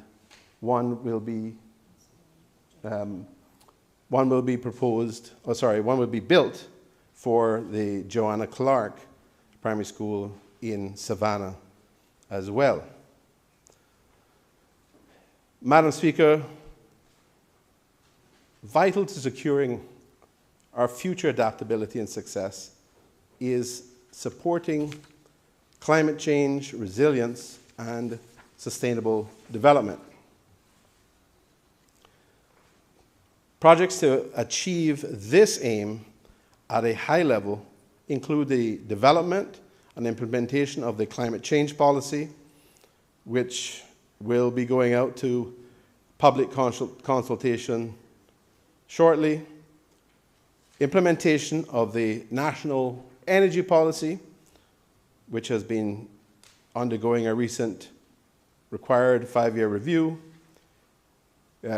one will be built for the Joanna Clark Primary School in Savannah as well. Madam Speaker, vital to securing our future adaptability and success is supporting climate change, resilience, and sustainable development. Projects to achieve this aim at a high level include the development and implementation of the climate change policy, which will be going out to public consultation shortly, implementation of the national energy policy, which has been undergoing a recent required 5-year review,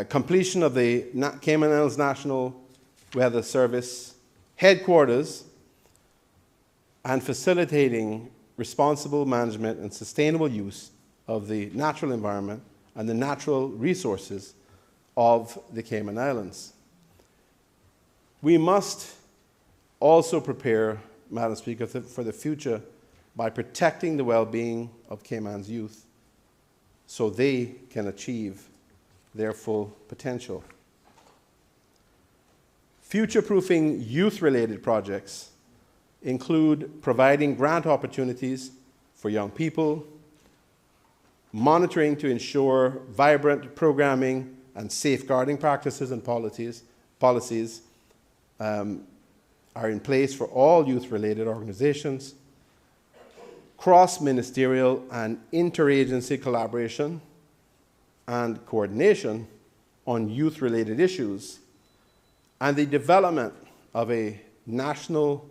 completion of the Cayman Islands National Weather Service headquarters, and facilitating responsible management and sustainable use of the natural environment and the natural resources of the Cayman Islands. We must also prepare, Madam Speaker, for the future by protecting the well-being of Cayman's youth so they can achieve their full potential. Future-proofing youth-related projects include providing grant opportunities for young people, monitoring to ensure vibrant programming and safeguarding practices and policies are in place for all youth-related organizations, cross-ministerial and interagency collaboration and coordination on youth-related issues, and the development of a national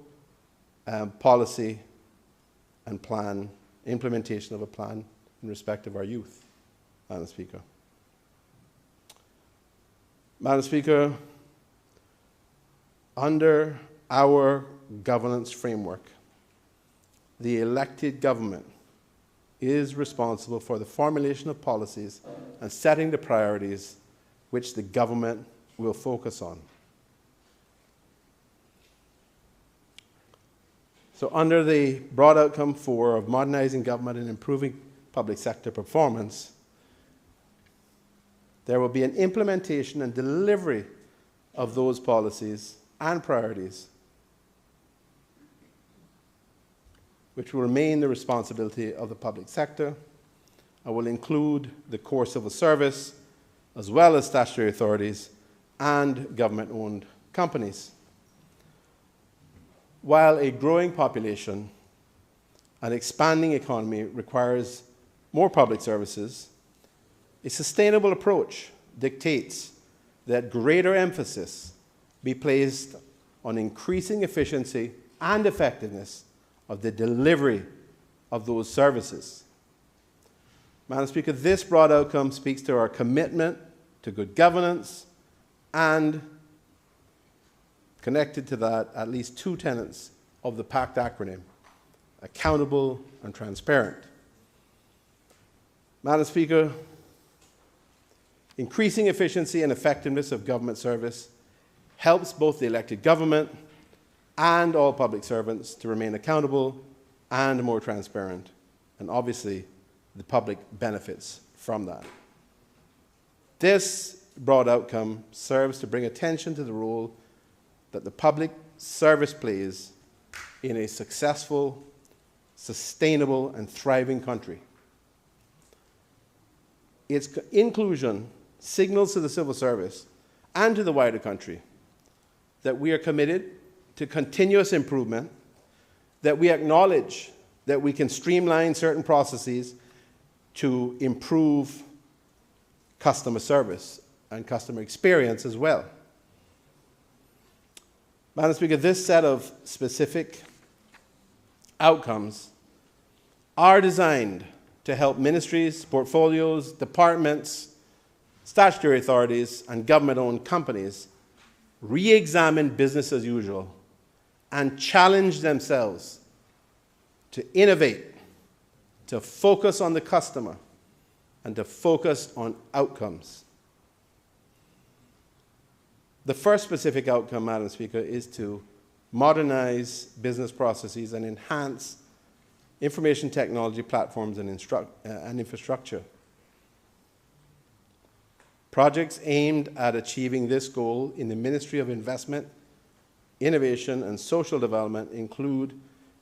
policy and plan, implementation of a plan in respect of our youth, Madam Speaker. Madam Speaker, under our governance framework, the elected government is responsible for the formulation of policies and setting the priorities which the government will focus on. So under the broad outcome 4 of modernizing government and improving public sector performance, there will be an implementation and delivery of those policies and priorities, which will remain the responsibility of the public sector and will include the core civil service, as well as statutory authorities and government-owned companies. While a growing population and expanding economy requires more public services, A sustainable approach dictates that greater emphasis be placed on increasing efficiency and effectiveness of the delivery of those services. Madam Speaker, this broad outcome speaks to our commitment to good governance and, connected to that, at least two tenets of the PACT acronym: accountable and transparent. Madam Speaker, increasing efficiency and effectiveness of government service helps both the elected government and all public servants to remain accountable and more transparent. And obviously, the public benefits from that. This broad outcome serves to bring attention to the role that the public service plays in a successful, sustainable, and thriving country. Its inclusion signals to the civil service and to the wider country that we are committed to continuous improvement, that we acknowledge that we can streamline certain processes to improve customer service and customer experience as well. Madam Speaker, this set of specific outcomes are designed to help ministries, portfolios, departments, statutory authorities, and government-owned companies re-examine business as usual and challenge themselves to innovate, to focus on the customer, and to focus on outcomes. The first specific outcome, Madam Speaker, is to modernize business processes and enhance information technology platforms and infrastructure. Projects aimed at achieving this goal in the Ministry of Investment, Innovation and Social Development include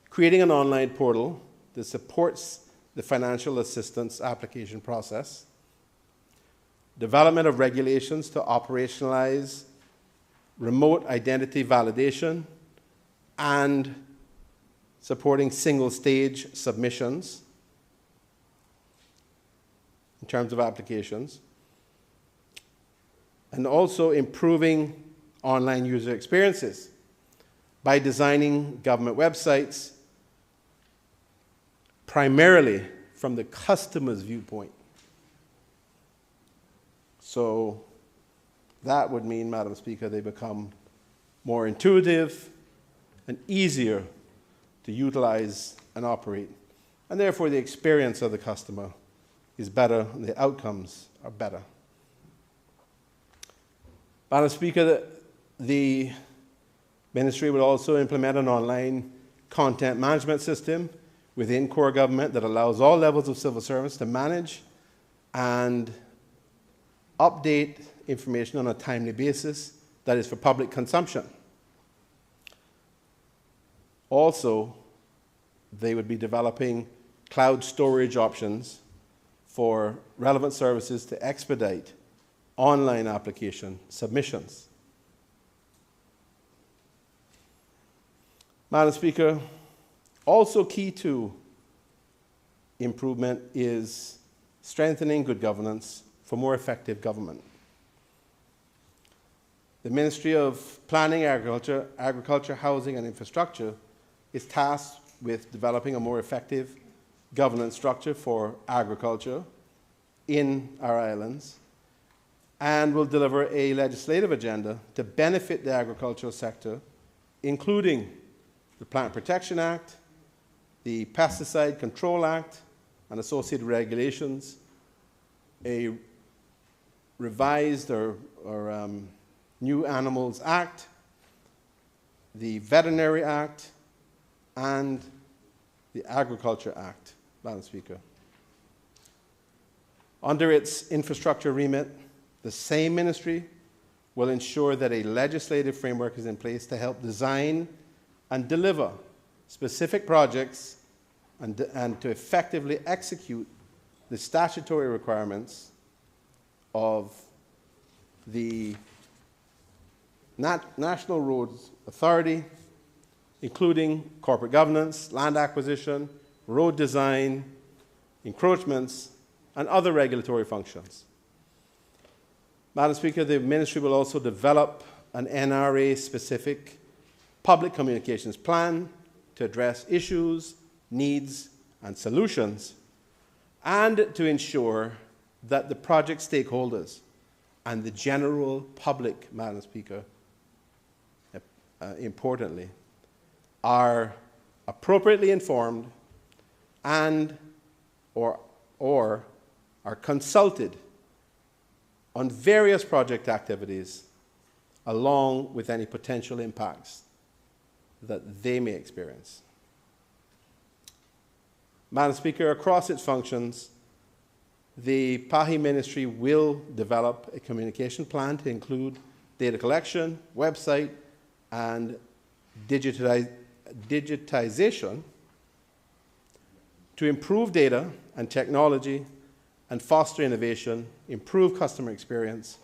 creating an online portal that supports the financial assistance application process, development of regulations to operationalize remote identity validation, and supporting single-stage submissions in terms of applications, and also improving online user experiences by designing government websites primarily from the customer's viewpoint. So that would mean, Madam Speaker, they become more intuitive and easier to utilize and operate, and therefore the experience of the customer is better and the outcomes are better. Madam Speaker, the Ministry will also implement an online content management system within core government that allows all levels of civil service to manage and update information on a timely basis that is for public consumption. Also, they would be developing cloud storage options for relevant services to expedite online application submissions. Madam Speaker, also key to improvement is strengthening good governance for more effective government. The Ministry of Planning, Agriculture, Housing and Infrastructure is tasked with developing a more effective governance structure for agriculture in our islands and will deliver a legislative agenda to benefit the agricultural sector, including the Plant Protection Act, the Pesticide Control Act and associated regulations, a revised or New Animals Act, the Veterinary Act, and the Agriculture Act, Madam Speaker. Under its infrastructure remit, the same ministry will ensure that a legislative framework is in place to help design and deliver specific projects and to effectively execute the statutory requirements of the National Roads Authority, including corporate governance, land acquisition, road design, encroachments, and other regulatory functions. Madam Speaker, the Ministry will also develop an NRA-specific public communications plan to address issues, needs, and solutions, and to ensure that the project stakeholders and the general public, Madam Speaker, importantly, are appropriately informed and or are consulted on various project activities along with any potential impacts that they may experience. Madam Speaker, across its functions, the PAHI Ministry will develop a communication plan to include data collection, website, and digitization to improve data and technology and foster innovation, improve customer experience,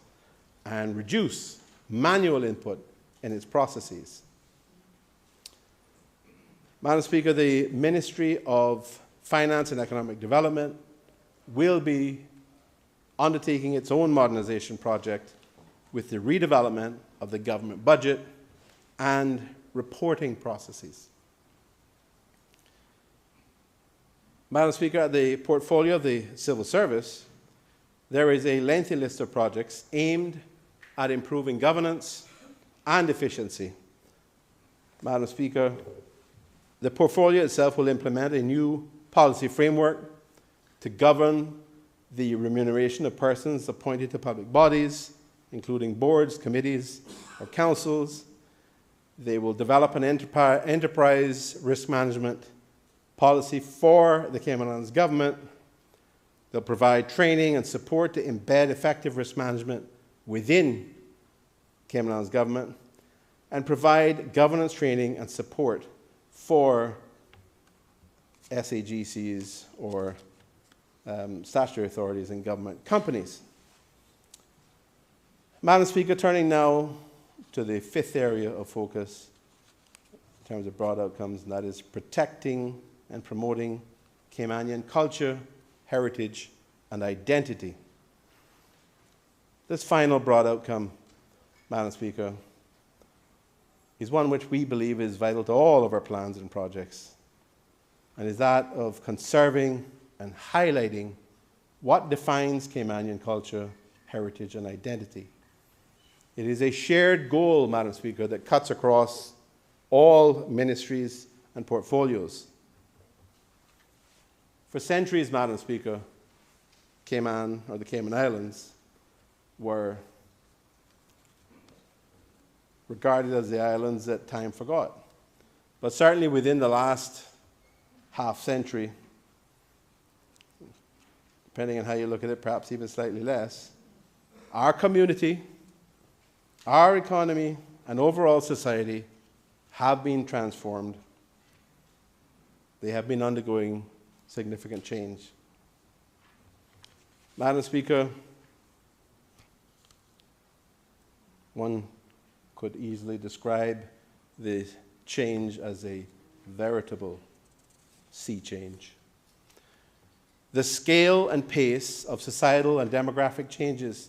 and reduce manual input in its processes. Madam Speaker, the Ministry of Finance and Economic Development will be undertaking its own modernization project with the redevelopment of the government budget and reporting processes. Madam Speaker, at the portfolio of the Civil Service, there is a lengthy list of projects aimed at improving governance and efficiency. Madam Speaker, the portfolio itself will implement a new policy framework to govern the remuneration of persons appointed to public bodies, including boards, committees, or councils. They will develop an enterprise risk management policy for the Cayman Islands government. They'll provide training and support to embed effective risk management within Cayman Islands government and provide governance training and support for SAGCs or statutory authorities in government companies. Madam Speaker, turning now to the fifth area of focus in terms of broad outcomes, and that is protecting and promoting Caymanian culture, heritage, and identity. This final broad outcome, Madam Speaker, is one which we believe is vital to all of our plans and projects, and is that of conserving and highlighting what defines Caymanian culture, heritage, and identity. It is a shared goal, Madam Speaker, that cuts across all ministries and portfolios. For centuries, Madam Speaker, Cayman, or the Cayman Islands, were regarded as the islands that time forgot. But certainly within the last half century, depending on how you look at it, perhaps even slightly less, our community, our economy, and overall society have been transformed. They have been undergoing significant change. Madam Speaker, one could easily describe the change as a veritable sea change. The scale and pace of societal and demographic changes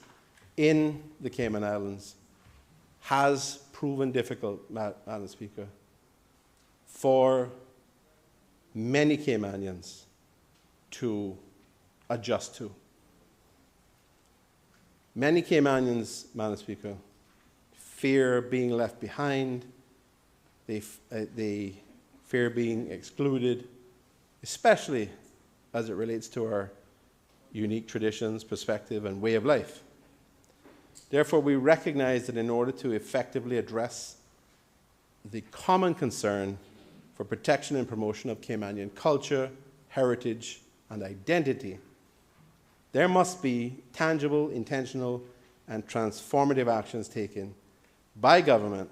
in the Cayman Islands has proven difficult, Madam Speaker, for many Caymanians to adjust to. Many Caymanians, Madam Speaker, fear being left behind, they fear being excluded, especially as it relates to our unique traditions, perspective, and way of life. Therefore, we recognize that in order to effectively address the common concern for protection and promotion of Caymanian culture, heritage, and identity, there must be tangible, intentional, and transformative actions taken by government,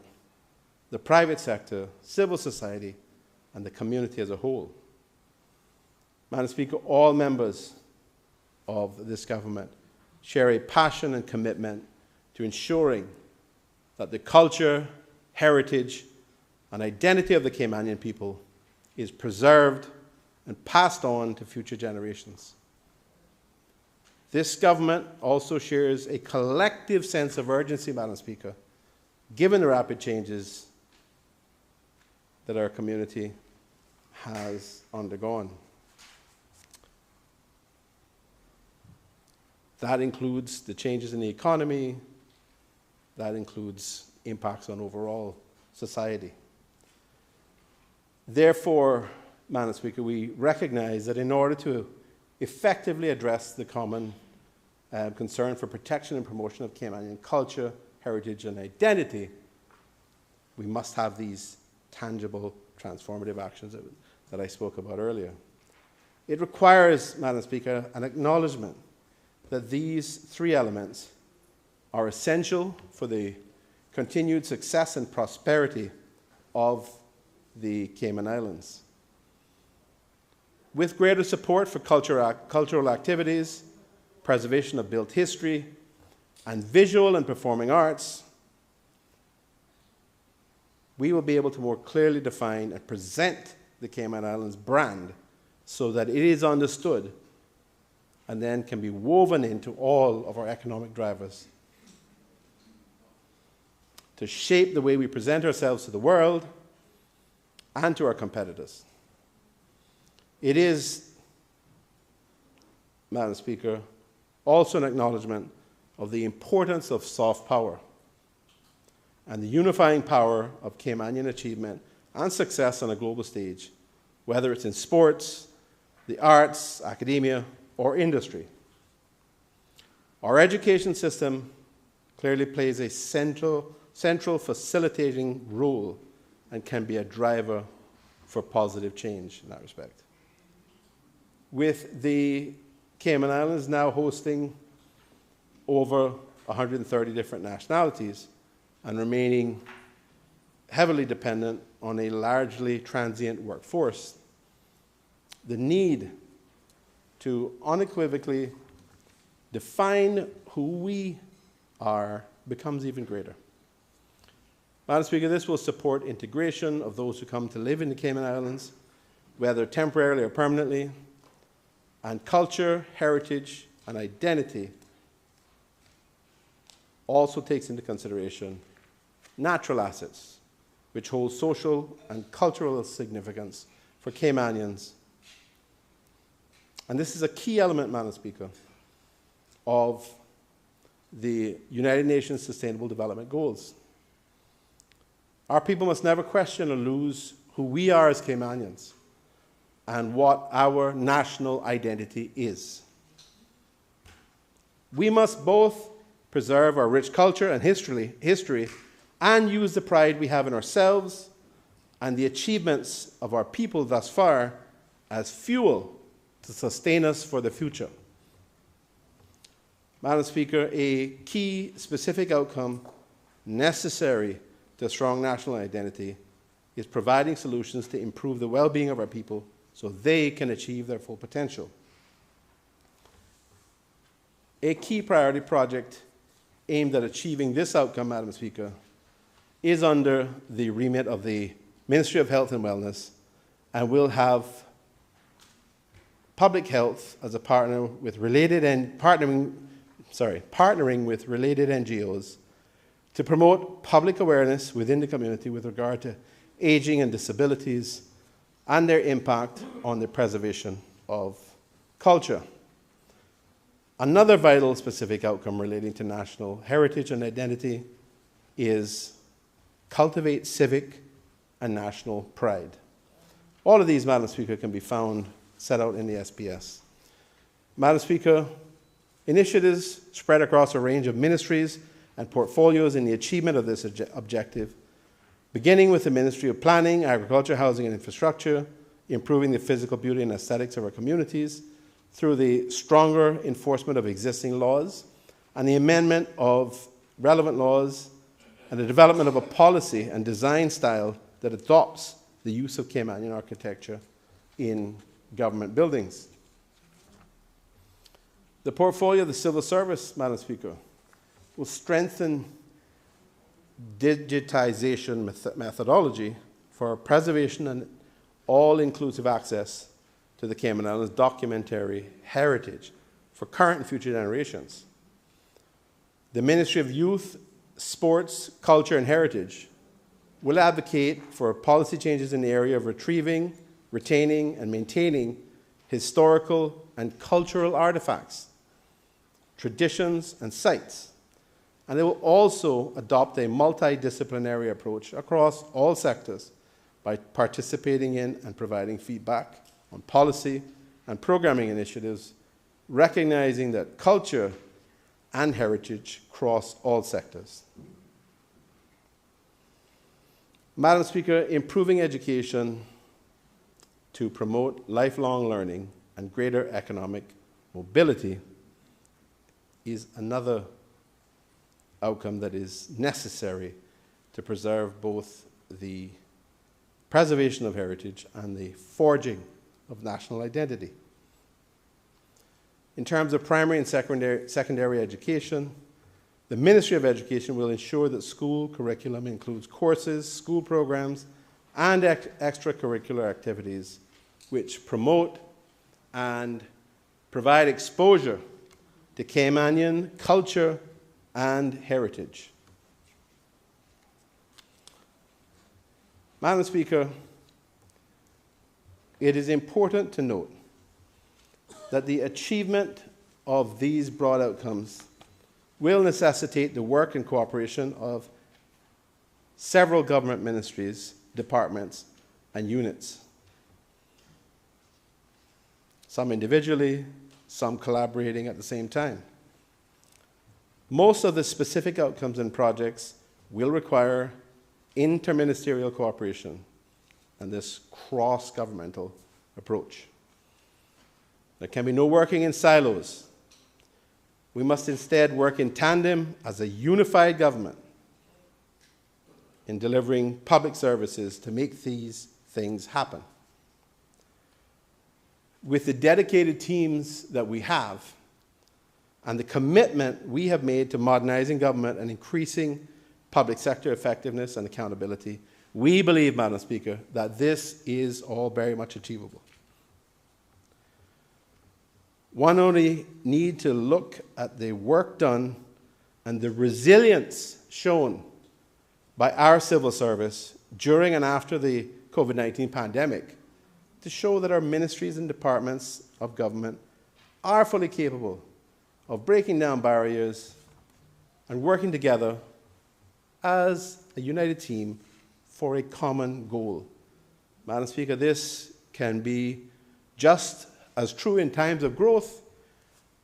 the private sector, civil society, and the community as a whole. Madam Speaker, all members of this government share a passion and commitment to ensuring that the culture, heritage, and identity of the Caymanian people is preserved and passed on to future generations. This government also shares a collective sense of urgency, Madam Speaker, given the rapid changes that our community has undergone. That includes the changes in the economy, that includes impacts on overall society. Therefore, Madam Speaker, we recognize that in order to effectively address the common concern for protection and promotion of Caymanian culture, heritage, and identity, we must have these tangible, transformative actions that I spoke about earlier. It requires, Madam Speaker, an acknowledgement that these three elements are essential for the continued success and prosperity of the Cayman Islands. With greater support for cultural activities, preservation of built history, and visual and performing arts, we will be able to more clearly define and present the Cayman Islands brand so that it is understood and then can be woven into all of our economic drivers to shape the way we present ourselves to the world and to our competitors. It is, Madam Speaker, also an acknowledgement of the importance of soft power and the unifying power of Caymanian achievement and success on a global stage, whether it's in sports, the arts, academia, or industry. Our education system clearly plays a central facilitating role and can be a driver for positive change in that respect. With the Cayman Islands now hosting over 130 different nationalities and remaining heavily dependent on a largely transient workforce, the need to unequivocally define who we are becomes even greater. Madam Speaker, this will support integration of those who come to live in the Cayman Islands, whether temporarily or permanently, and culture, heritage, and identity also takes into consideration natural assets, which hold social and cultural significance for Caymanians. And this is a key element, Madam Speaker, of the United Nations Sustainable Development Goals. Our people must never question or lose who we are as Caymanians and what our national identity is. We must both preserve our rich culture and history and use the pride we have in ourselves and the achievements of our people thus far as fuel to sustain us for the future. Madam Speaker, a key specific outcome necessary to a strong national identity is providing solutions to improve the well-being of our people so they can achieve their full potential. A key priority project aimed at achieving this outcome, Madam Speaker, is under the remit of the Ministry of Health and Wellness and will have public health as a partner with partnering with related NGOs to promote public awareness within the community with regard to aging and disabilities and their impact on the preservation of culture. Another vital specific outcome relating to national heritage and identity is cultivate civic and national pride. All of these, Madam Speaker, can be found set out in the SPS. Madam Speaker, initiatives spread across a range of ministries and portfolios in the achievement of this objective, beginning with the Ministry of Planning, Agriculture, Housing and Infrastructure, improving the physical beauty and aesthetics of our communities, through the stronger enforcement of existing laws and the amendment of relevant laws and the development of a policy and design style that adopts the use of Caymanian architecture in government buildings. The portfolio of the civil service, Madam Speaker, will strengthen digitization methodology for preservation and all-inclusive access to the Cayman Islands documentary heritage for current and future generations. The Ministry of Youth, Sports, Culture and Heritage will advocate for policy changes in the area of retrieving, retaining and maintaining historical and cultural artifacts, traditions and sites. And they will also adopt a multidisciplinary approach across all sectors by participating in and providing feedback on policy and programming initiatives, recognizing that culture and heritage cross all sectors. Madam Speaker, improving education to promote lifelong learning and greater economic mobility is another outcome that is necessary to preserve both the preservation of heritage and the forging of national identity. In terms of primary and secondary education, the Ministry of Education will ensure that school curriculum includes courses, school programs, and extracurricular activities which promote and provide exposure to Caymanian culture and heritage. Madam Speaker, it is important to note that the achievement of these broad outcomes will necessitate the work and cooperation of several government ministries, departments, and units. Some individually, some collaborating at the same time. Most of the specific outcomes and projects will require interministerial cooperation and this cross-governmental approach. There can be no working in silos. We must instead work in tandem as a unified government in delivering public services to make these things happen. With the dedicated teams that we have and the commitment we have made to modernizing government and increasing public sector effectiveness and accountability, we believe, Madam Speaker, that this is all very much achievable. One only need to look at the work done and the resilience shown by our civil service during and after the COVID-19 pandemic to show that our ministries and departments of government are fully capable of breaking down barriers and working together as a united team for a common goal. Madam Speaker, this can be just as true in times of growth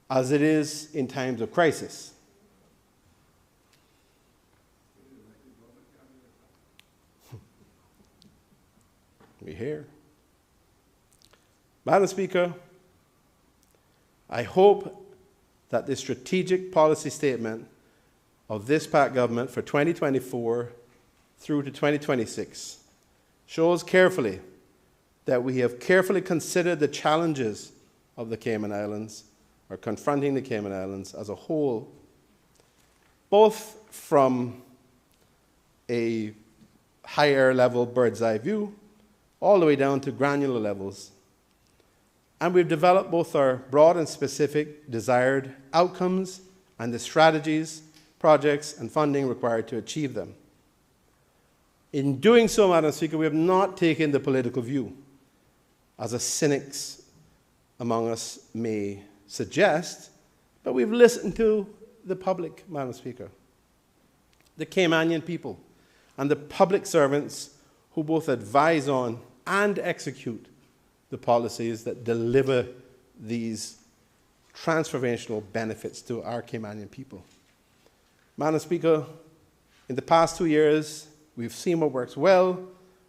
as it is in times of crisis. We hear. Madam Speaker, I hope that the strategic policy statement of this PAC government for 2024 through to 2026 shows carefully that we have carefully considered the challenges of the Cayman Islands, or confronting the Cayman Islands as a whole, both from a higher level bird's eye view all the way down to granular levels. And we've developed both our broad and specific desired outcomes and the strategies, projects, and funding required to achieve them. In doing so, Madam Speaker, we have not taken the political view, as a cynics among us may suggest, but we've listened to the public, Madam Speaker, the Caymanian people, and the public servants who both advise on and execute the policies that deliver these transformational benefits to our Caymanian people. Madam Speaker, in the past 2 years, we've seen what works well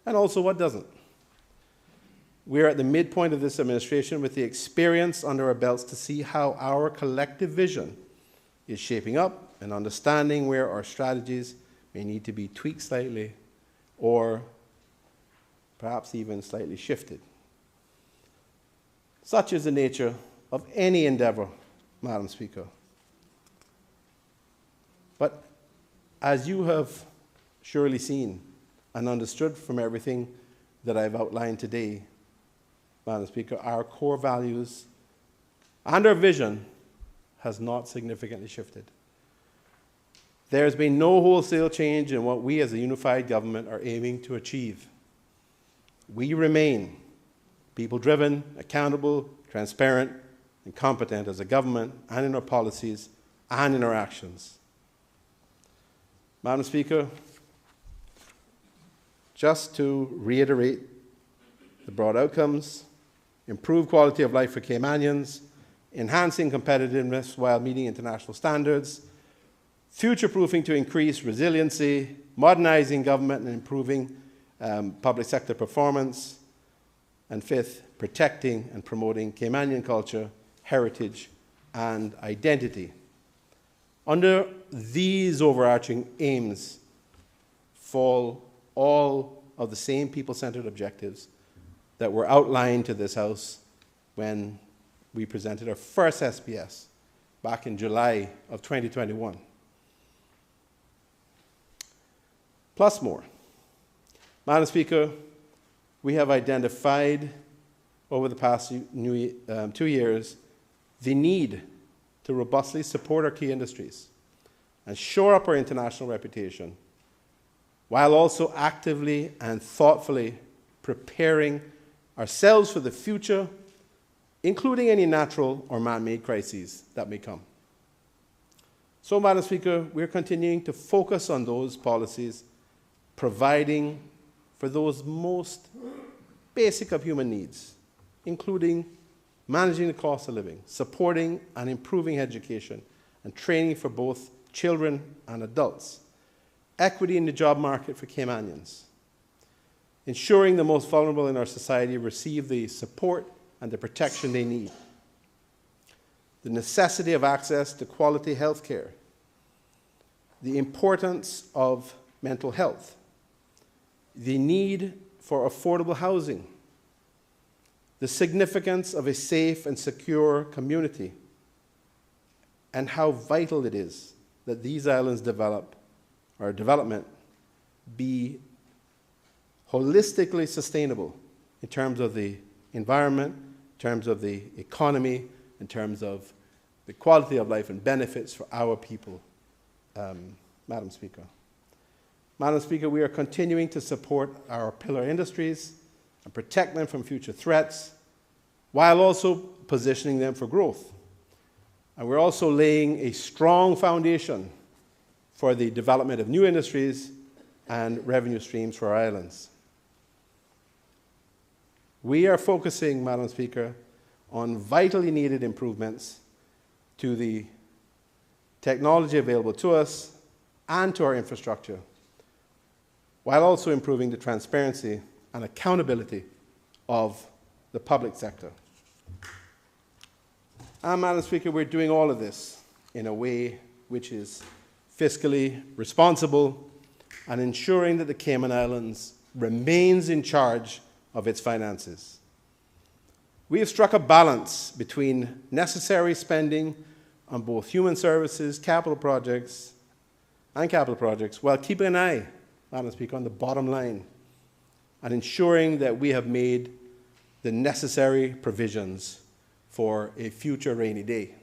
and also what doesn't. We're at the midpoint of this administration with the experience under our belts to see how our collective vision is shaping up and understanding where our strategies may need to be tweaked slightly or perhaps even slightly shifted. Such is the nature of any endeavor, Madam Speaker. But as you have surely seen and understood from everything that I've outlined today, Madam Speaker, our core values and our vision has not significantly shifted. There has been no wholesale change in what we as a unified government are aiming to achieve. We remain people-driven, accountable, transparent, and competent as a government, and in our policies and in our actions. Madam Speaker, just to reiterate the broad outcomes: improve quality of life for Caymanians, enhancing competitiveness while meeting international standards, future-proofing to increase resiliency, modernizing government and improving public sector performance, and fifth, protecting and promoting Caymanian culture, heritage, and identity. Under these overarching aims fall all of the same people-centered objectives that were outlined to this House when we presented our first SPS back in July of 2021. Plus more. Madam Speaker, we have identified over the past 2 years the need to robustly support our key industries and shore up our international reputation, while also actively and thoughtfully preparing ourselves for the future, including any natural or man-made crises that may come. So, Madam Speaker, we're continuing to focus on those policies providing for those most basic of human needs, including managing the cost of living, supporting and improving education and training for both children and adults, equity in the job market for Caymanians, ensuring the most vulnerable in our society receive the support and the protection they need, the necessity of access to quality health care, the importance of mental health, the need for affordable housing, the significance of a safe and secure community, and how vital it is that these islands development be holistically sustainable in terms of the environment, in terms of the economy, in terms of the quality of life and benefits for our people, Madam Speaker. Madam Speaker, we are continuing to support our pillar industries and protect them from future threats, while also positioning them for growth. And we're also laying a strong foundation for the development of new industries and revenue streams for our islands. We are focusing, Madam Speaker, on vitally needed improvements to the technology available to us and to our infrastructure, while also improving the transparency and accountability of the public sector. And, Madam Speaker, we're doing all of this in a way which is fiscally responsible and ensuring that the Cayman Islands remains in charge of its finances. We have struck a balance between necessary spending on both human services, capital projects, while keeping an eye, Madam Speaker, on the bottom line and ensuring that we have made the necessary provisions for a future rainy day.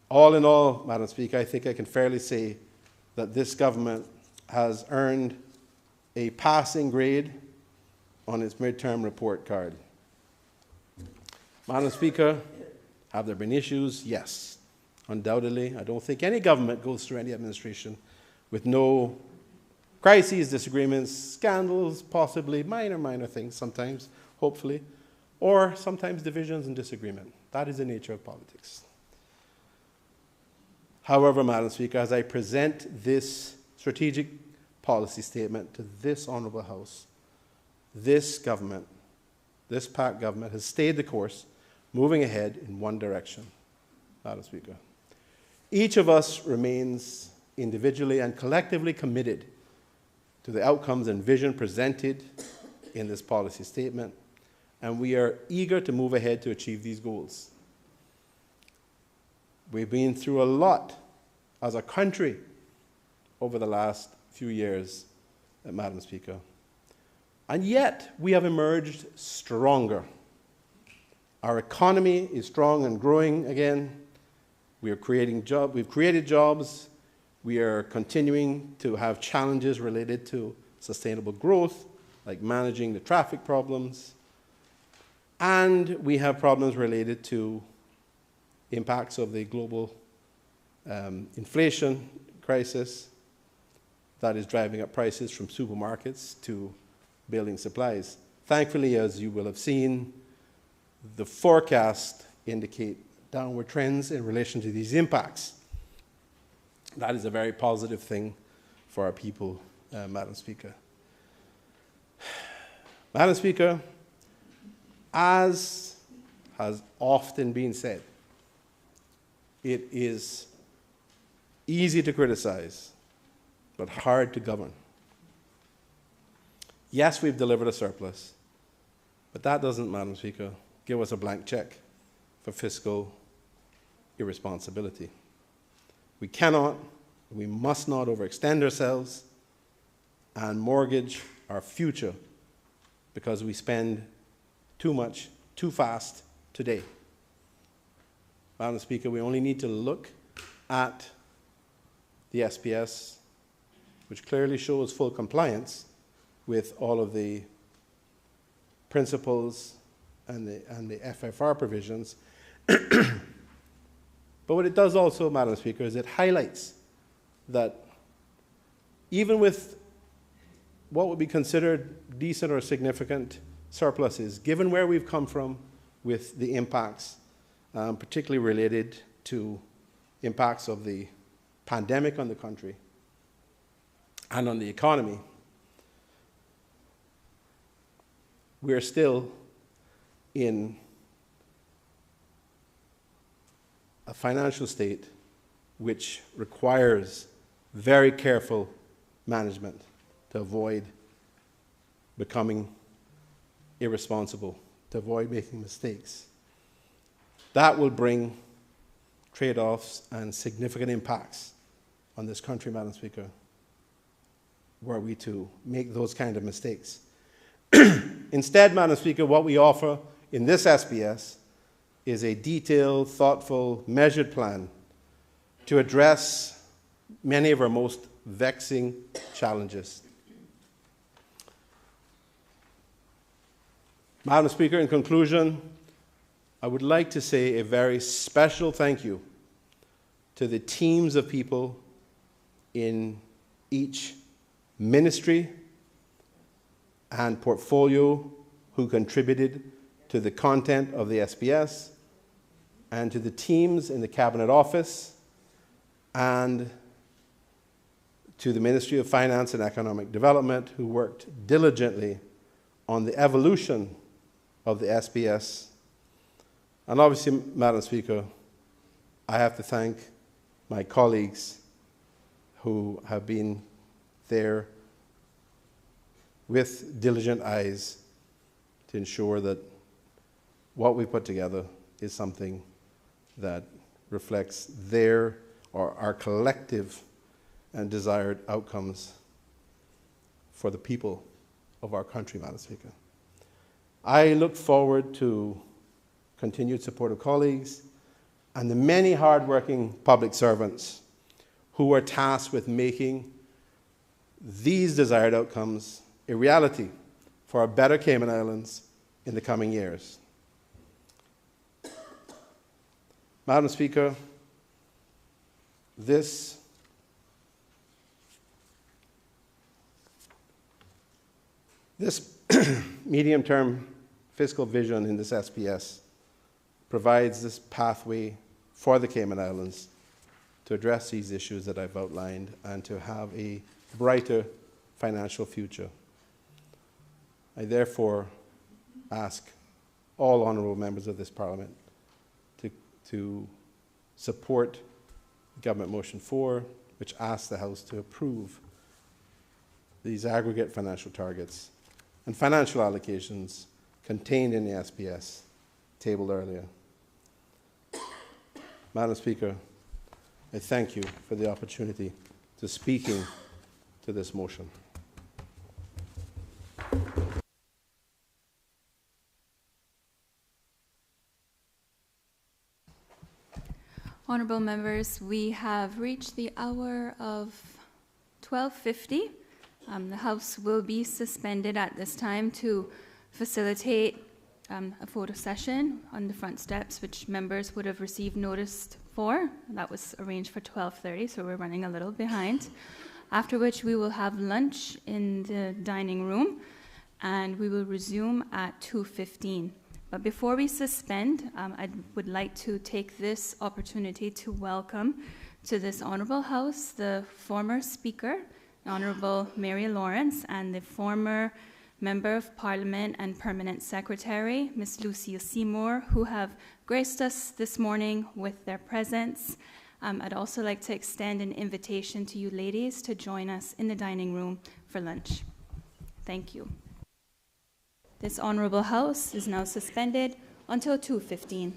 All in all, Madam Speaker, I think I can fairly say that this government has earned a passing grade on its midterm report card. Madam Speaker, have there been issues? Yes, undoubtedly. I don't think any government goes through any administration with no crises, disagreements, scandals, possibly minor things sometimes, hopefully, or sometimes divisions and disagreement. That is the nature of politics. However, Madam Speaker, as I present this strategic policy statement to this Honourable House, this government, this PAC government, has stayed the course, moving ahead in one direction, Madam Speaker. Each of us remains individually and collectively committed to the outcomes and vision presented in this policy statement, and we are eager to move ahead to achieve these goals. We've been through a lot as a country over the last few years, Madam Speaker, and yet we have emerged stronger. Our economy is strong and growing again. We've created jobs. We are continuing to have challenges related to sustainable growth, like managing the traffic problems. And we have problems related to impacts of the global inflation crisis that is driving up prices from supermarkets to building supplies. Thankfully, as you will have seen, the forecast indicate downward trends in relation to these impacts. That is a very positive thing for our people, Madam Speaker. Madam Speaker, as has often been said, it is easy to criticize, but hard to govern. Yes, we've delivered a surplus, but that doesn't, Madam Speaker, give us a blank check for fiscal irresponsibility. We cannot, we must not overextend ourselves and mortgage our future because we spend too much, too fast today. Madam Speaker, we only need to look at the SPS, which clearly shows full compliance with all of the principles and the FFR provisions. But what it does also, Madam Speaker, is it highlights that even with what would be considered decent or significant surpluses, given where we've come from with the impacts, particularly related to impacts of the pandemic on the country and on the economy, we're still in a financial state which requires very careful management to avoid becoming irresponsible, to avoid making mistakes. That will bring trade-offs and significant impacts on this country, Madam Speaker, were we to make those kind of mistakes. Instead, Madam Speaker, what we offer in this SPS is a detailed, thoughtful, measured plan to address many of our most vexing challenges. Madam Speaker, in conclusion, I would like to say a very special thank you to the teams of people in each ministry and portfolio who contributed to the content of the SPS, and to the teams in the Cabinet Office, and to the Ministry of Finance and Economic Development, who worked diligently on the evolution of the SPS. And obviously, Madam Speaker, I have to thank my colleagues who have been there with diligent eyes to ensure that what we put together is something that reflects their or our collective and desired outcomes for the people of our country, Madam Speaker. I look forward to continued support of colleagues and the many hard-working public servants who are tasked with making these desired outcomes a reality for a better Cayman Islands in the coming years. Madam Speaker, this medium-term fiscal vision in this SPS provides this pathway for the Cayman Islands to address these issues that I've outlined and to have a brighter financial future. I therefore ask all honourable members of this Parliament to support Government Motion 4, which asks the House to approve these aggregate financial targets and financial allocations contained in the SPS tabled earlier. Madam Speaker, I thank you for the opportunity to speaking to this motion. Honorable members, we have reached the hour of 12:50. The House will be suspended at this time to facilitate a photo session on the front steps, which members would have received notice for. That was arranged for 12:30, so we're running a little behind. After which we will have lunch in the dining room, and we will resume at 2:15. But before we suspend, I would like to take this opportunity to welcome to this Honorable House the former Speaker, Honorable Mary Lawrence, and the former Member of Parliament and Permanent Secretary, Ms. Lucille Seymour, who have graced us this morning with their presence. I'd also like to extend an invitation to you ladies to join us in the dining room for lunch. Thank you. This Honorable House is now suspended until 2:15.